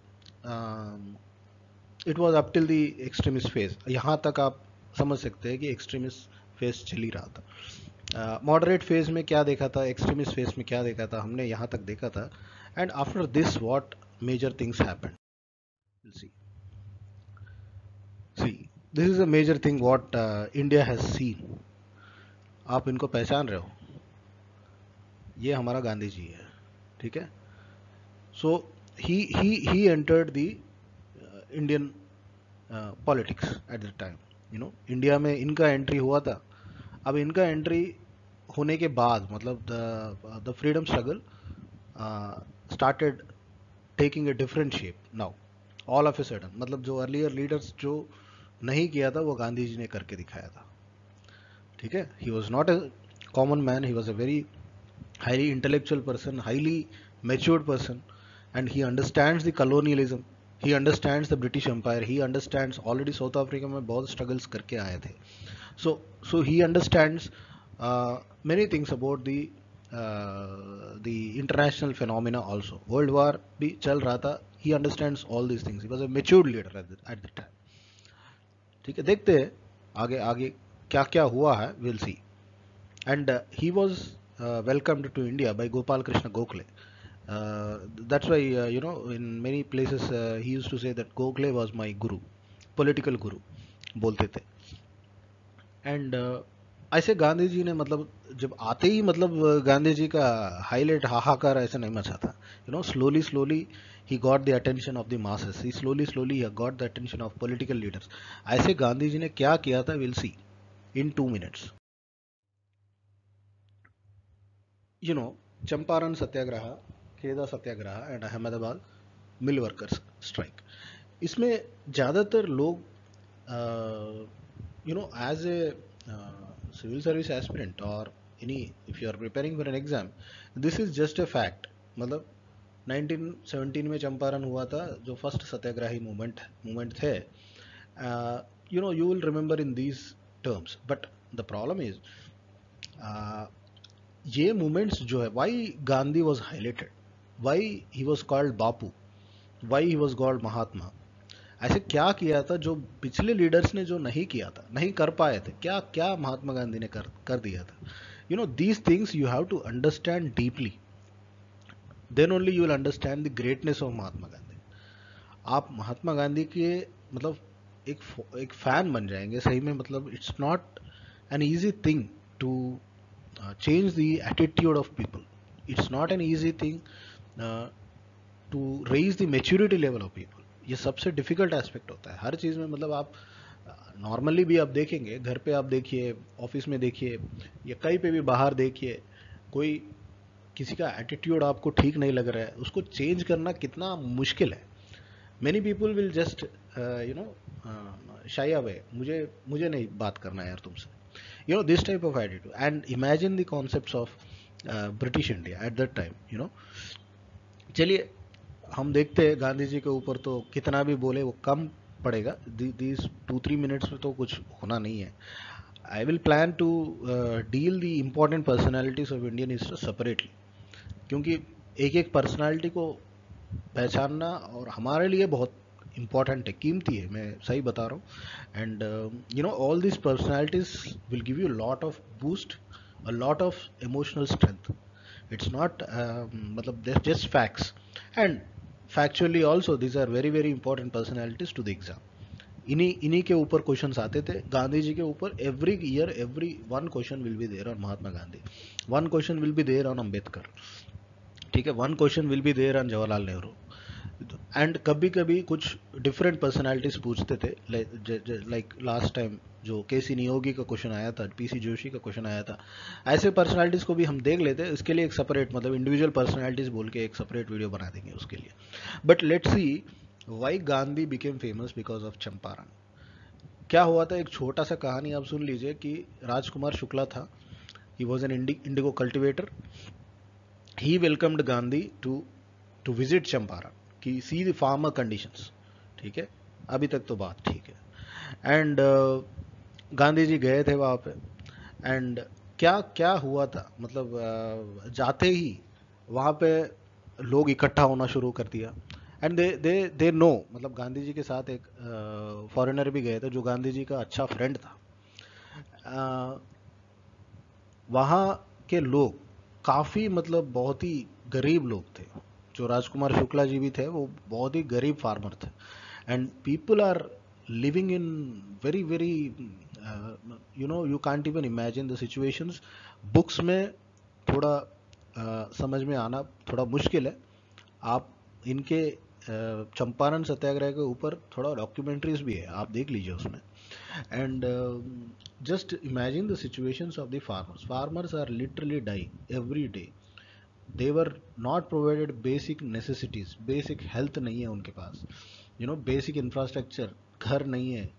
up till the extremist phase. यहाँ तक आप समझ सकते हैं कि एक्सट्रीमिस्ट फेज चल ही रहा था. मॉडरेट फेज में क्या देखा था, एक्सट्रीमिस्ट फेज में क्या देखा था, हमने यहाँ तक देखा था. And after this what major things happened. Will see this is a major thing what India has seen. आप इनको पहचान रहे हो, ये हमारा गांधी जी है. ठीक है, so he entered the Indian politics at the time. India में इनका एंट्री हुआ था. अब इनका एंट्री होने के बाद मतलब the freedom struggle started taking a different shape now all of a sudden. मतलब जो अर्लियर लीडर्स जो नहीं किया था वो गांधी जी ने करके दिखाया था. ठीक है, ही was not A common man, he was a very highly intellectual person, highly matured person, and he understands the colonialism, he understands the British Empire, he understands already South Africa में बहुत struggles करके आए थे. So he understands many things about the international phenomena also. World War भी चल रहा था. He understands all these things. He was a matured leader at the time. ठीक है, देखते हैं आगे आगे क्या क्या हुआ है. We'll see. and he was welcomed to India by Gopal Krishna Gokhale. That's why in many places he used to say that Gokhale was my guru, political guru बोलते थे. एंड ऐसे गांधी जी ने मतलब जब आते ही मतलब गांधी जी का हाईलाइट हाहाकार ऐसे नहीं मचा था. Slowly slowly he got the attention of the masses, he slowly slowly he got the attention of political leaders. ऐसे गांधी जी ने क्या किया था, will see in 2 minutes. Champaran Satyagraha, Kheda Satyagraha and Ahmedabad mill workers strike, इसमें ज़्यादातर लोग as a civil service aspirant or if you are preparing for an exam, this is just a fact. मतलब 1917 में चंपारण हुआ था, जो फर्स्ट सत्याग्रही मूवमेंट थे. You will remember in these terms, but the problem is ये मूवमेंट्स जो है, why Gandhi was highlighted, why he was called Bapu, why he was called Mahatma. ऐसे क्या किया था जो पिछले लीडर्स ने जो नहीं किया था, नहीं कर पाए थे, क्या क्या महात्मा गांधी ने कर दिया था. These things you have to understand deeply, then only you will understand the greatness of Mahatma Gandhi. आप महात्मा गांधी के मतलब एक फैन बन जाएंगे सही में. मतलब it's not an easy thing to change the attitude of people. It's not an easy thing to raise the maturity level of people. ये सबसे डिफिकल्ट एस्पेक्ट होता है हर चीज़ में. मतलब आप नॉर्मली भी आप देखेंगे, घर पे आप देखिए, ऑफिस में देखिए, या कहीं पे भी बाहर देखिए, कोई किसी का एटीट्यूड आपको ठीक नहीं लग रहा है, उसको चेंज करना कितना मुश्किल है. Many people will just shy away, मुझे नहीं बात करना है यार तुमसे. This type of attitude. And imagine the concepts of British India at that time. चलिए हम देखते हैं गांधी जी के ऊपर तो कितना भी बोले वो कम पड़ेगा. these 2-3 minutes में तो कुछ होना नहीं है. I will plan to deal the important personalities of Indian history separately, क्योंकि एक एक पर्सनालिटी को पहचानना और हमारे लिए बहुत इम्पॉर्टेंट है, कीमती है, मैं सही बता रहा हूँ. And all this personalities will give you lot of boost, a lot of emotional strength. It's not मतलब just facts, and factually also these are very very important personalities to the exam. इन्हीं के ऊपर questions आते थे. गांधी जी के ऊपर every year every one question will be there on Mahatma Gandhi, one question will be there on Ambedkar, ठीक है, one question will be there on Jawaharlal Nehru. And कभी कभी कुछ डिफरेंट पर्सनालिटीज पूछते थे, लाइक लास्ट टाइम जो केसी नियोगी का क्वेश्चन आया था, पीसी जोशी का क्वेश्चन आया था. ऐसे पर्सनालिटीज को भी हम देख लेते हैं. इसके लिए एक सेपरेट मतलब इंडिविजुअल पर्सनालिटीज बोल के एक सेपरेट वीडियो बना देंगे उसके लिए. But let's see why Gandhi became famous because of Champaran. क्या हुआ था, एक छोटा सा कहानी आप सुन लीजिए कि राजकुमार शुक्ला था, he was an indigo cultivator. He welcomed Gandhi to visit Champaran, कि सी द फार्मर कंडीशंस. ठीक है, अभी तक तो बात ठीक है. एंड गांधी जी गए थे वहाँ पे. एंड क्या क्या हुआ था, मतलब जाते ही वहाँ पे लोग इकट्ठा होना शुरू कर दिया. एंड दे नो, मतलब गांधी जी के साथ एक फॉरेनर भी गए थे जो गांधी जी का अच्छा फ्रेंड था. वहाँ के लोग काफ़ी मतलब बहुत ही गरीब लोग थे. जो राजकुमार शुक्ला जी भी थे वो बहुत ही गरीब फार्मर थे. And people are living in very very you can't even imagine the situations. Books में थोड़ा समझ में आना थोड़ा मुश्किल है. आप इनके चंपारण सत्याग्रह के ऊपर थोड़ा डॉक्यूमेंट्रीज भी है, आप देख लीजिए उसमें. And just imagine the situations of the farmers. Farmers are literally dying every day. They were not provided basic necessities. Basic health नहीं है उनके पास. Basic infrastructure, घर नहीं है,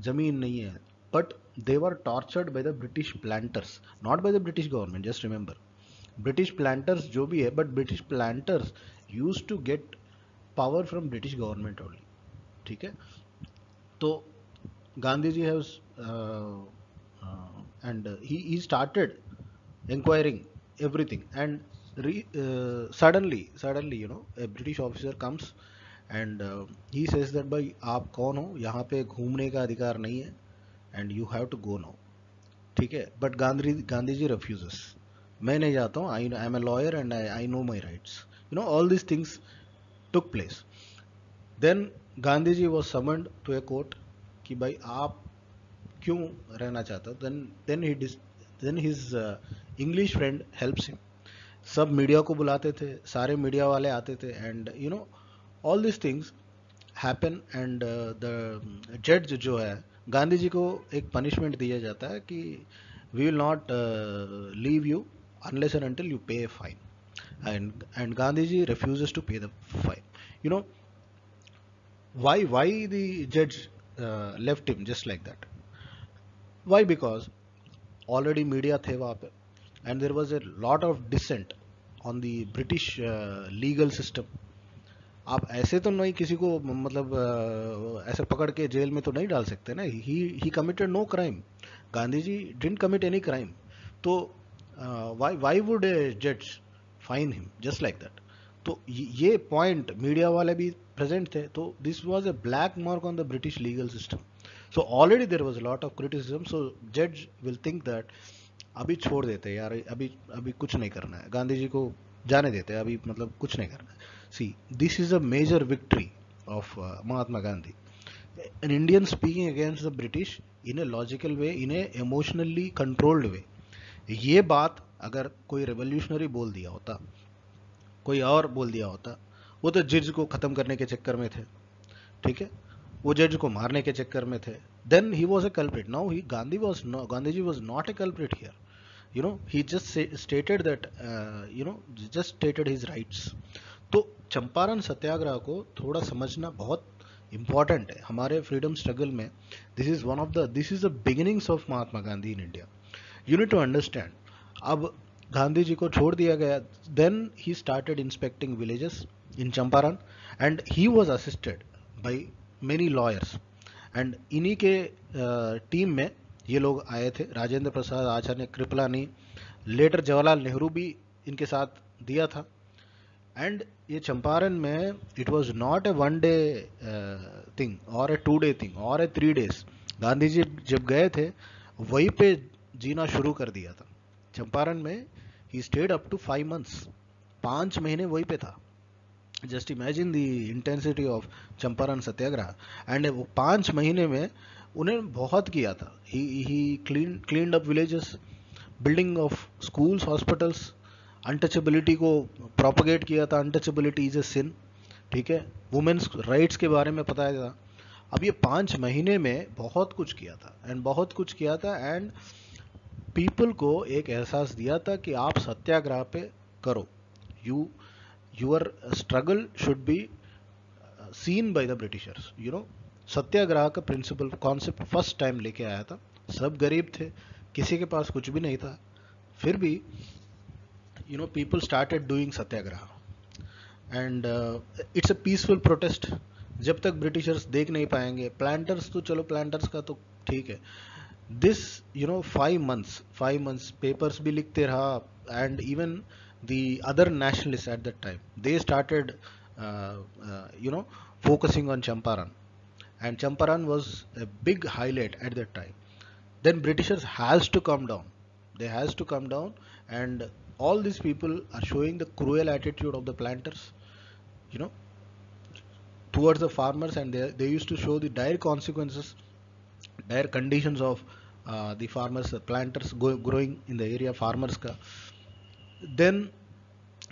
जमीन नहीं है. But they were tortured by the British planters, not by the British government. Just remember, British planters जो भी है, but British planters used to get power from British government only. ठीक है, तो Gandhiji has and he started inquiring everything. And suddenly a British officer comes and he says that भाई आप कौन हो, यहाँ पे घूमने का अधिकार नहीं है, and you have to go now. ठीक है, बट गांधी जी refuses. मैं नहीं जाता हूँ, I am a lawyer and I know my rights, you know all this things took place. Then Gandhi ji was summoned to a court कि भाई आप क्यों रहना चाहता हो. Then his English friend helps him. सब मीडिया को बुलाते थे, सारे मीडिया वाले आते थे, and you know all this things happen. And the जज जो है, गांधी जी को एक पनिशमेंट दिया जाता है कि we will not leave you unless and until you pay a fine. And Gandhi ji refuses to pay the fine. You know why the judge left him just like that? Why? Because already media थे वहाँ पे, and there was a lot of dissent on the British legal system. आप ऐसे तो नहीं किसी को मतलब ऐसे पकड़ के जेल में तो नहीं डाल सकते ना. He committed no crime. Gandhi ji didn't commit any crime. तो वाई वुड ए जज fine him just like that? तो ये पॉइंट मीडिया वाले भी प्रेजेंट थे. तो this was a black mark on the British legal system. So already there was a lot of criticism. So जज will think that अभी छोड़ देते यार, अभी अभी कुछ नहीं करना है, गांधी जी को जाने देते हैं, अभी मतलब कुछ नहीं करना है. See, this is a major victory of Mahatma Gandhi. An Indian speaking against the British in a logical way, in a emotionally controlled way. ये बात अगर कोई रेवोल्यूशनरी बोल दिया होता, कोई और बोल दिया होता, वो तो जज को खत्म करने के चक्कर में थे, ठीक है, वो जज को मारने के चक्कर में थे. Then he was a culprit. Now he Gandhi ji was not a culprit here. You know, he just stated that just stated his rights. तो चंपारण सत्याग्रह को थोड़ा समझना बहुत इंपॉर्टेंट है हमारे फ्रीडम स्ट्रगल में. This is the beginnings of Mahatma Gandhi in India. You need to understand. अब गांधी जी को छोड़ दिया गया. Then he started inspecting villages in Champaran, and he was assisted by many lawyers. And इन्हीं के टीम में ये लोग आए थे, राजेंद्र प्रसाद, आचार्य कृपलानी, लेटर जवाहरलाल नेहरू भी इनके साथ दिया था. एंड ये चंपारण में it was not A one day thing और ए 2 day थिंग और ए 3 days. गांधी जी जब गए थे वहीं पे जीना शुरू कर दिया था चंपारण में. He stayed up to 5 months. 5 महीने वहीं पे था. Just imagine the intensity of Champaran Satyagraha. And वो 5 महीने में उन्हें बहुत किया था. He cleaned up villages, building of schools, hospitals, untouchability को प्रोपगेट किया था. अनटचेबिलिटी इज ए सिन, ठीक है. वुमेन्स राइट्स के बारे में बताया था. अब ये 5 महीने में बहुत कुछ किया था, एंड बहुत कुछ किया था. एंड पीपल को एक एहसास दिया था कि आप सत्याग्रह पे करो. Your struggle should be seen by the Britishers. You know, Satyagraha का प्रिंसिपल कॉन्सेप्ट फर्स्ट टाइम लेके आया था. सब गरीब थे, किसी के पास कुछ भी नहीं था, फिर भी you know people started doing Satyagraha. And it's a peaceful protest. जब तक ब्रिटिशर्स देख नहीं पाएंगे. प्लांटर्स तो चलो, प्लांटर्स का तो ठीक है. दिस 5 months पेपर्स भी लिखते रहा. And even the other nationalists at that time, they started focusing on Champaran, and Champaran was a big highlight at that time. Then Britishers has to come down. They has to come down, and all these people are showing the cruel attitude of the planters, you know, towards the farmers, and they used to show the dire consequences, dire conditions of the farmers, the planters growing in the area, farmers का. Then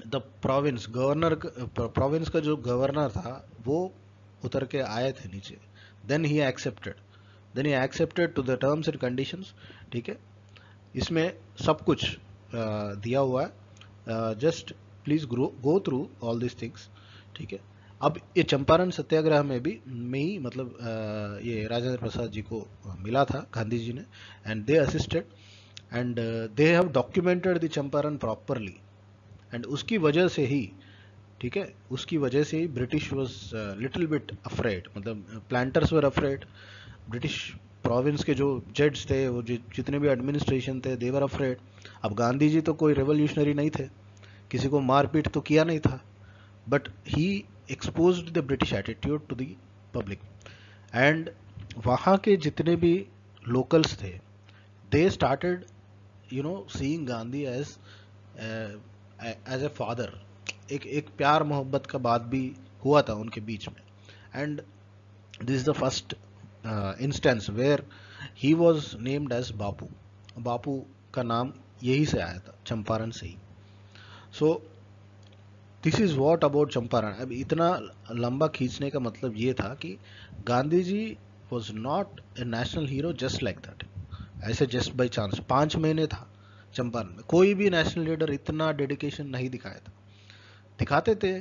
the province governor, province का जो governor था वो उतर के आए थे नीचे. Then he accepted to the terms and conditions, ठीक है. इसमें सब कुछ दिया हुआ है. Just please go through all this things, ठीक है. अब ये चंपारण सत्याग्रह में भी ही मतलब ये राजेंद्र प्रसाद जी को मिला था गांधी जी ने, and they assisted, and they have documented the Champaran properly. And उसकी वजह से ही, ठीक है, उसकी वजह से ही British was little bit afraid. मतलब planters were afraid. British province के जो जज थे, वो जितने भी एडमिनिस्ट्रेशन थे, दे वर अफ्रेड. अब गांधी जी तो कोई रेवोल्यूशनरी नहीं थे, किसी को मारपीट तो किया नहीं था, but he exposed the British attitude to the public. And वहाँ के जितने भी लोकल्स थे, they started, seeing Gandhi as a father. एक प्यार मोहब्बत का बात भी हुआ था उनके बीच में. And this is the first instance where he was named as बापू. बापू का नाम यही से आया था, चंपारण से ही. So this is what about Champaran. अब इतना लंबा खींचने का मतलब ये था कि Gandhi ji was not a national hero just like that, ऐसे जस्ट बाई चांस. 5 महीने था चंपारण में, कोई भी नेशनल लीडर इतना डेडिकेशन नहीं दिखाया था. दिखाते थे,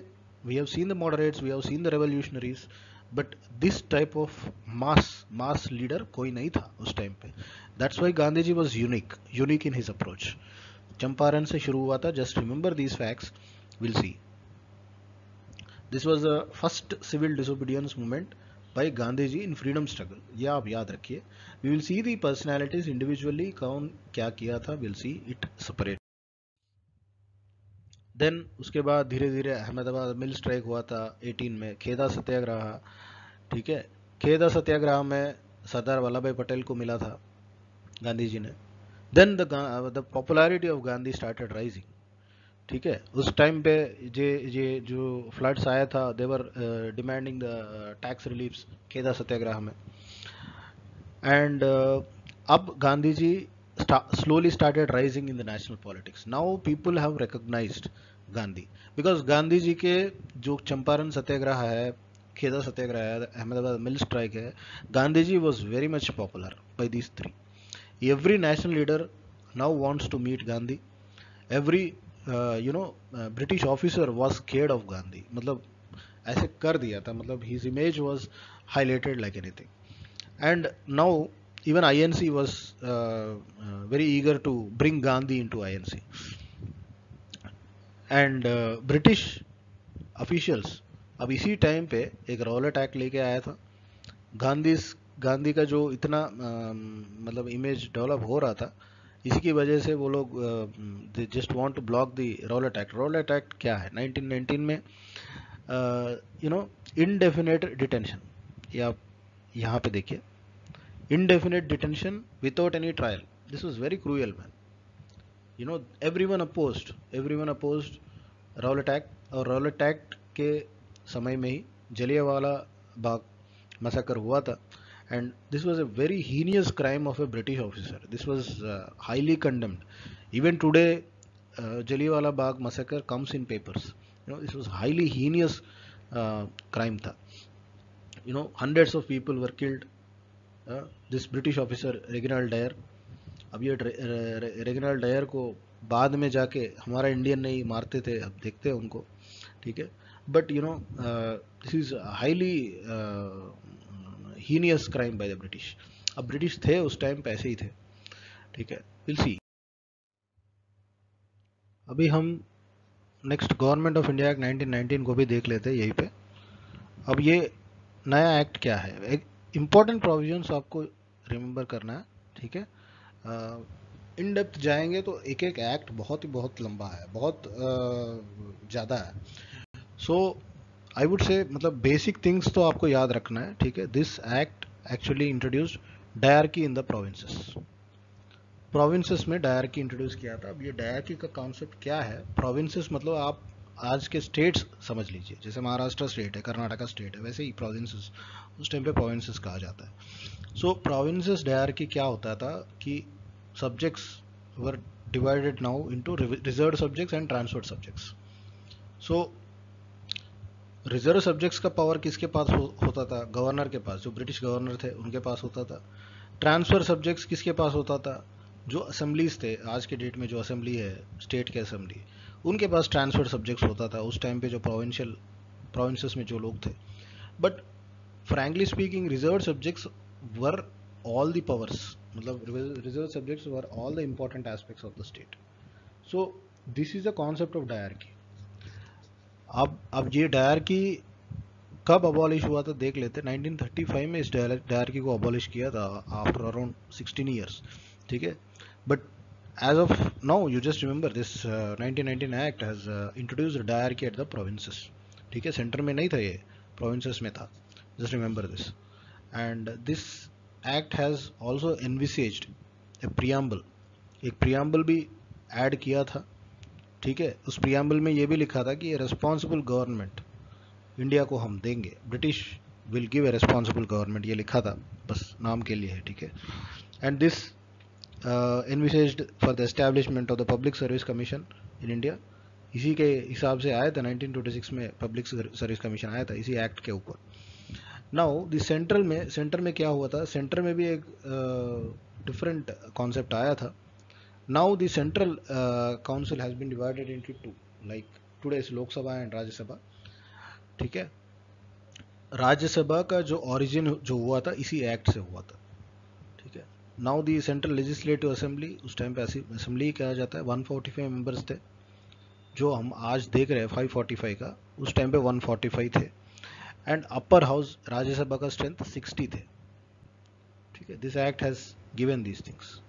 we have seen the moderates, we have seen the revolutionaries, but this type of mass leader कोई नहीं था उस टाइम पे. That's why Gandhi ji was unique in his approach. Champaran से शुरू हुआ था. Just remember these facts, will see. This was the first civil disobedience movement by Gandhi ji in freedom struggle. ये आप याद रखिए. We will see the personalities individually, कौन क्या किया था, will see it separate. Then उसके बाद धीरे धीरे अहमदाबाद मिल स्ट्राइक हुआ था 18 में, खेदा सत्याग्रह. ठीक है, खेदा सत्याग्रह में सरदार वल्लभ भाई पटेल को मिला था गांधी जी ने. Then the popularity of Gandhi started rising. ठीक है, उस टाइम पे ये जो फ्लड्स आया था, they were demanding the tax reliefs खेदा सत्याग्रह में. एंड अब गांधी जी slowly started rising in the national politics. Now people have recognized Gandhi because Gandhi ji के जो चंपारण सत्याग्रह है, खेदा सत्याग्रह है, अहमदाबाद मिल स्ट्राइक है, Gandhi ji was very much popular by these three. Every national leader now wants to meet Gandhi. Every British officer was scared of Gandhi. मतलब ऐसे कर दिया था, मतलब his image was highlighted like anything. And now even INC was very eager to bring Gandhi into INC. And British officials अब इसी time पे एक रॉलेट एक्ट लेके आया था. गांधी का जो इतना मतलब इमेज डेवलप हो रहा था, इसी की वजह से वो लोग they just want to block the Rowlatt act. Rowlatt act क्या है? 1919 में इनडेफिनेट डिटेंशन, या यहाँ पे देखिए, indefinite detention without any trial. This was very cruel, man. Everyone opposed Rowlatt Act. और Rowlatt Act के समय में ही जलियांवाला बाग मसाकर हुआ था. And this was a very heinous crime of a British officer. This was highly condemned. Even today, Jallianwala Bagh massacre comes in papers. This was highly heinous crime था. Hundreds of people were killed. This British officer Reginald Dyer. अब ये Reginald Dyer को बाद में जाके हमारा Indian नहीं मारते थे, अब देखते हैं उनको. ठीक है, but this is highly heinous crime by the British. अब ब्रिटिश थे उस टाइम पे ऐसे ही थे. ठीक है, विल सी. अभी हम next government of India act 1919 को भी देख लेते हैं यहीं पे. अब ये नया एक्ट क्या है, एक इंपॉर्टेंट प्रोविजंस आपको रिमेंबर करना है. ठीक है, इन डेप्थ जाएंगे तो एक एक एक्ट बहुत लंबा है, बहुत ज़्यादा है. सो आई वुड से मतलब बेसिक थिंग्स तो आपको याद रखना है. ठीक है, this act actually introduced dyarchy in the provinces. Provinces में डायरकी इंट्रोड्यूस किया था. अब ये डायरकी का कॉन्सेप्ट क्या है? प्रोविंसेस मतलब आप आज के स्टेट्स समझ लीजिए, जैसे महाराष्ट्र स्टेट है, कर्नाटका स्टेट है, वैसे ही प्रोविंसेस उस टाइम पे प्रोविंसेस कहा जाता है. सो प्रोविंसेस डायरकी क्या होता था कि subjects were divided now into reserve subjects and transferred subjects. So reserve subjects का पावर किसके पास होता था? गवर्नर के पास, जो ब्रिटिश गवर्नर थे उनके पास होता था. ट्रांसफर सब्जेक्ट्स किसके पास होता था? जो असेंबलीज थे, आज के डेट में जो असेंबली है, स्टेट के असेंबली, उनके पास ट्रांसफर सब्जेक्ट्स होता था उस टाइम पे, जो प्रोविंसेस में जो लोग थे. But frankly speaking, reserve subjects were all the powers, मतलब reserve subjects were all the important aspects of the state. So this is the concept of dyarchy. अब ये डायरकी कब अबॉलिश हुआ था देख लेते. 1935 में इस डायरकी को अबॉलिश किया था आफ्टर अराउंड 16 ईयर्स. ठीक है, but as of now you just remember this 1919 act has introduced diarchy at the provinces. ठीक है, सेंटर में नहीं था ये, प्रोविंसेस में था. just remember this. And this act has also envisaged एक प्रियम्बल भी ऐड किया था, ठीक है। उस प्रियम्बल में ये भी लिखा था कि रेस्पॉन्सिबल गवर्नमेंट इंडिया को हम देंगे, British will give a responsible government, ये लिखा था, बस नाम के लिए है, ठीक है। And this envisaged for the establishment of the public service commission in India, इसी के हिसाब से आया था 1926 में पब्लिक सर्विस कमीशन आया था इसी एक्ट के ऊपर। नाउ द सेंटर में क्या हुआ था, सेंटर में भी एक डिफरेंट कॉन्सेप्ट आया था। Now the central council has been divided into two, like today's Lok Sabha and Rajya Sabha, ठीक है। राज्यसभा का जो ओरिजिन जो हुआ था इसी एक्ट से हुआ था, ठीक है। Now the central legislative assembly, उस टाइम पे असेंबली कहा जाता है, 145 मेंबर्स थे। जो हम आज देख रहे हैं 545 का, उस टाइम पे 145 थे। एंड अपर हाउस राज्यसभा का स्ट्रेंथ 60 थे, ठीक है। This act has given these things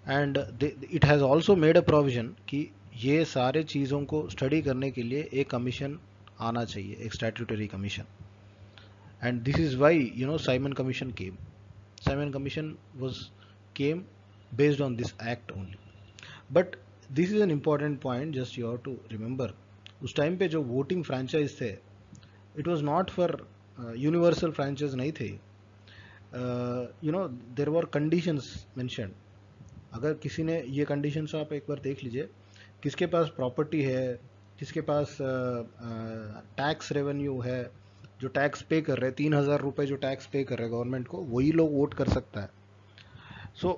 and it has also made a provision कि ये सारे चीज़ों को स्टडी करने के लिए एक कमीशन आना चाहिए, एक statutory commission. And this is why Simon commission came. Simon Commission came based on this act only. But this is an important point, just you have to remember. उस टाइम पे जो वोटिंग फ्रेंचाइज थे, it was not for universal franchise नहीं थे, there were conditions mentioned. अगर किसी ने ये कंडीशंस आप एक बार देख लीजिए, किसके पास प्रॉपर्टी है, किसके पास टैक्स रेवेन्यू है, जो टैक्स पे कर रहे हैं, 3,000 रुपये जो टैक्स पे कर रहे हैं गवर्नमेंट को, वही लोग वोट कर सकता है। So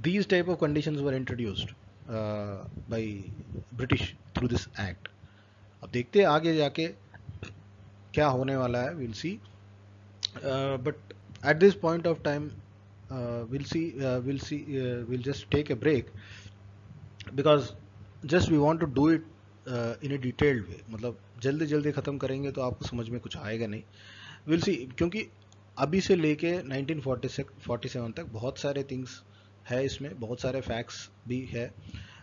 these type of conditions were introduced by British through this act. अब देखते हैं आगे जाके क्या होने वाला है, will see. But at this point of time we'll just take a break because just we want to do it in a detailed way। मतलब जल्दी जल्दी ख़त्म करेंगे तो आपको समझ में कुछ आएगा नहीं। विल सी, क्योंकि अभी से लेके 1947 तक बहुत सारे थिंग्स है इसमें, बहुत सारे फैक्ट्स भी है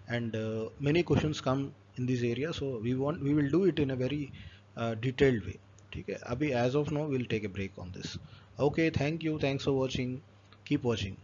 and many questions come in this area. So we will do it in a very detailed way, ठीक है। अभी as of now will take a break on this. Okay, thank you, thanks for watching, keep watching.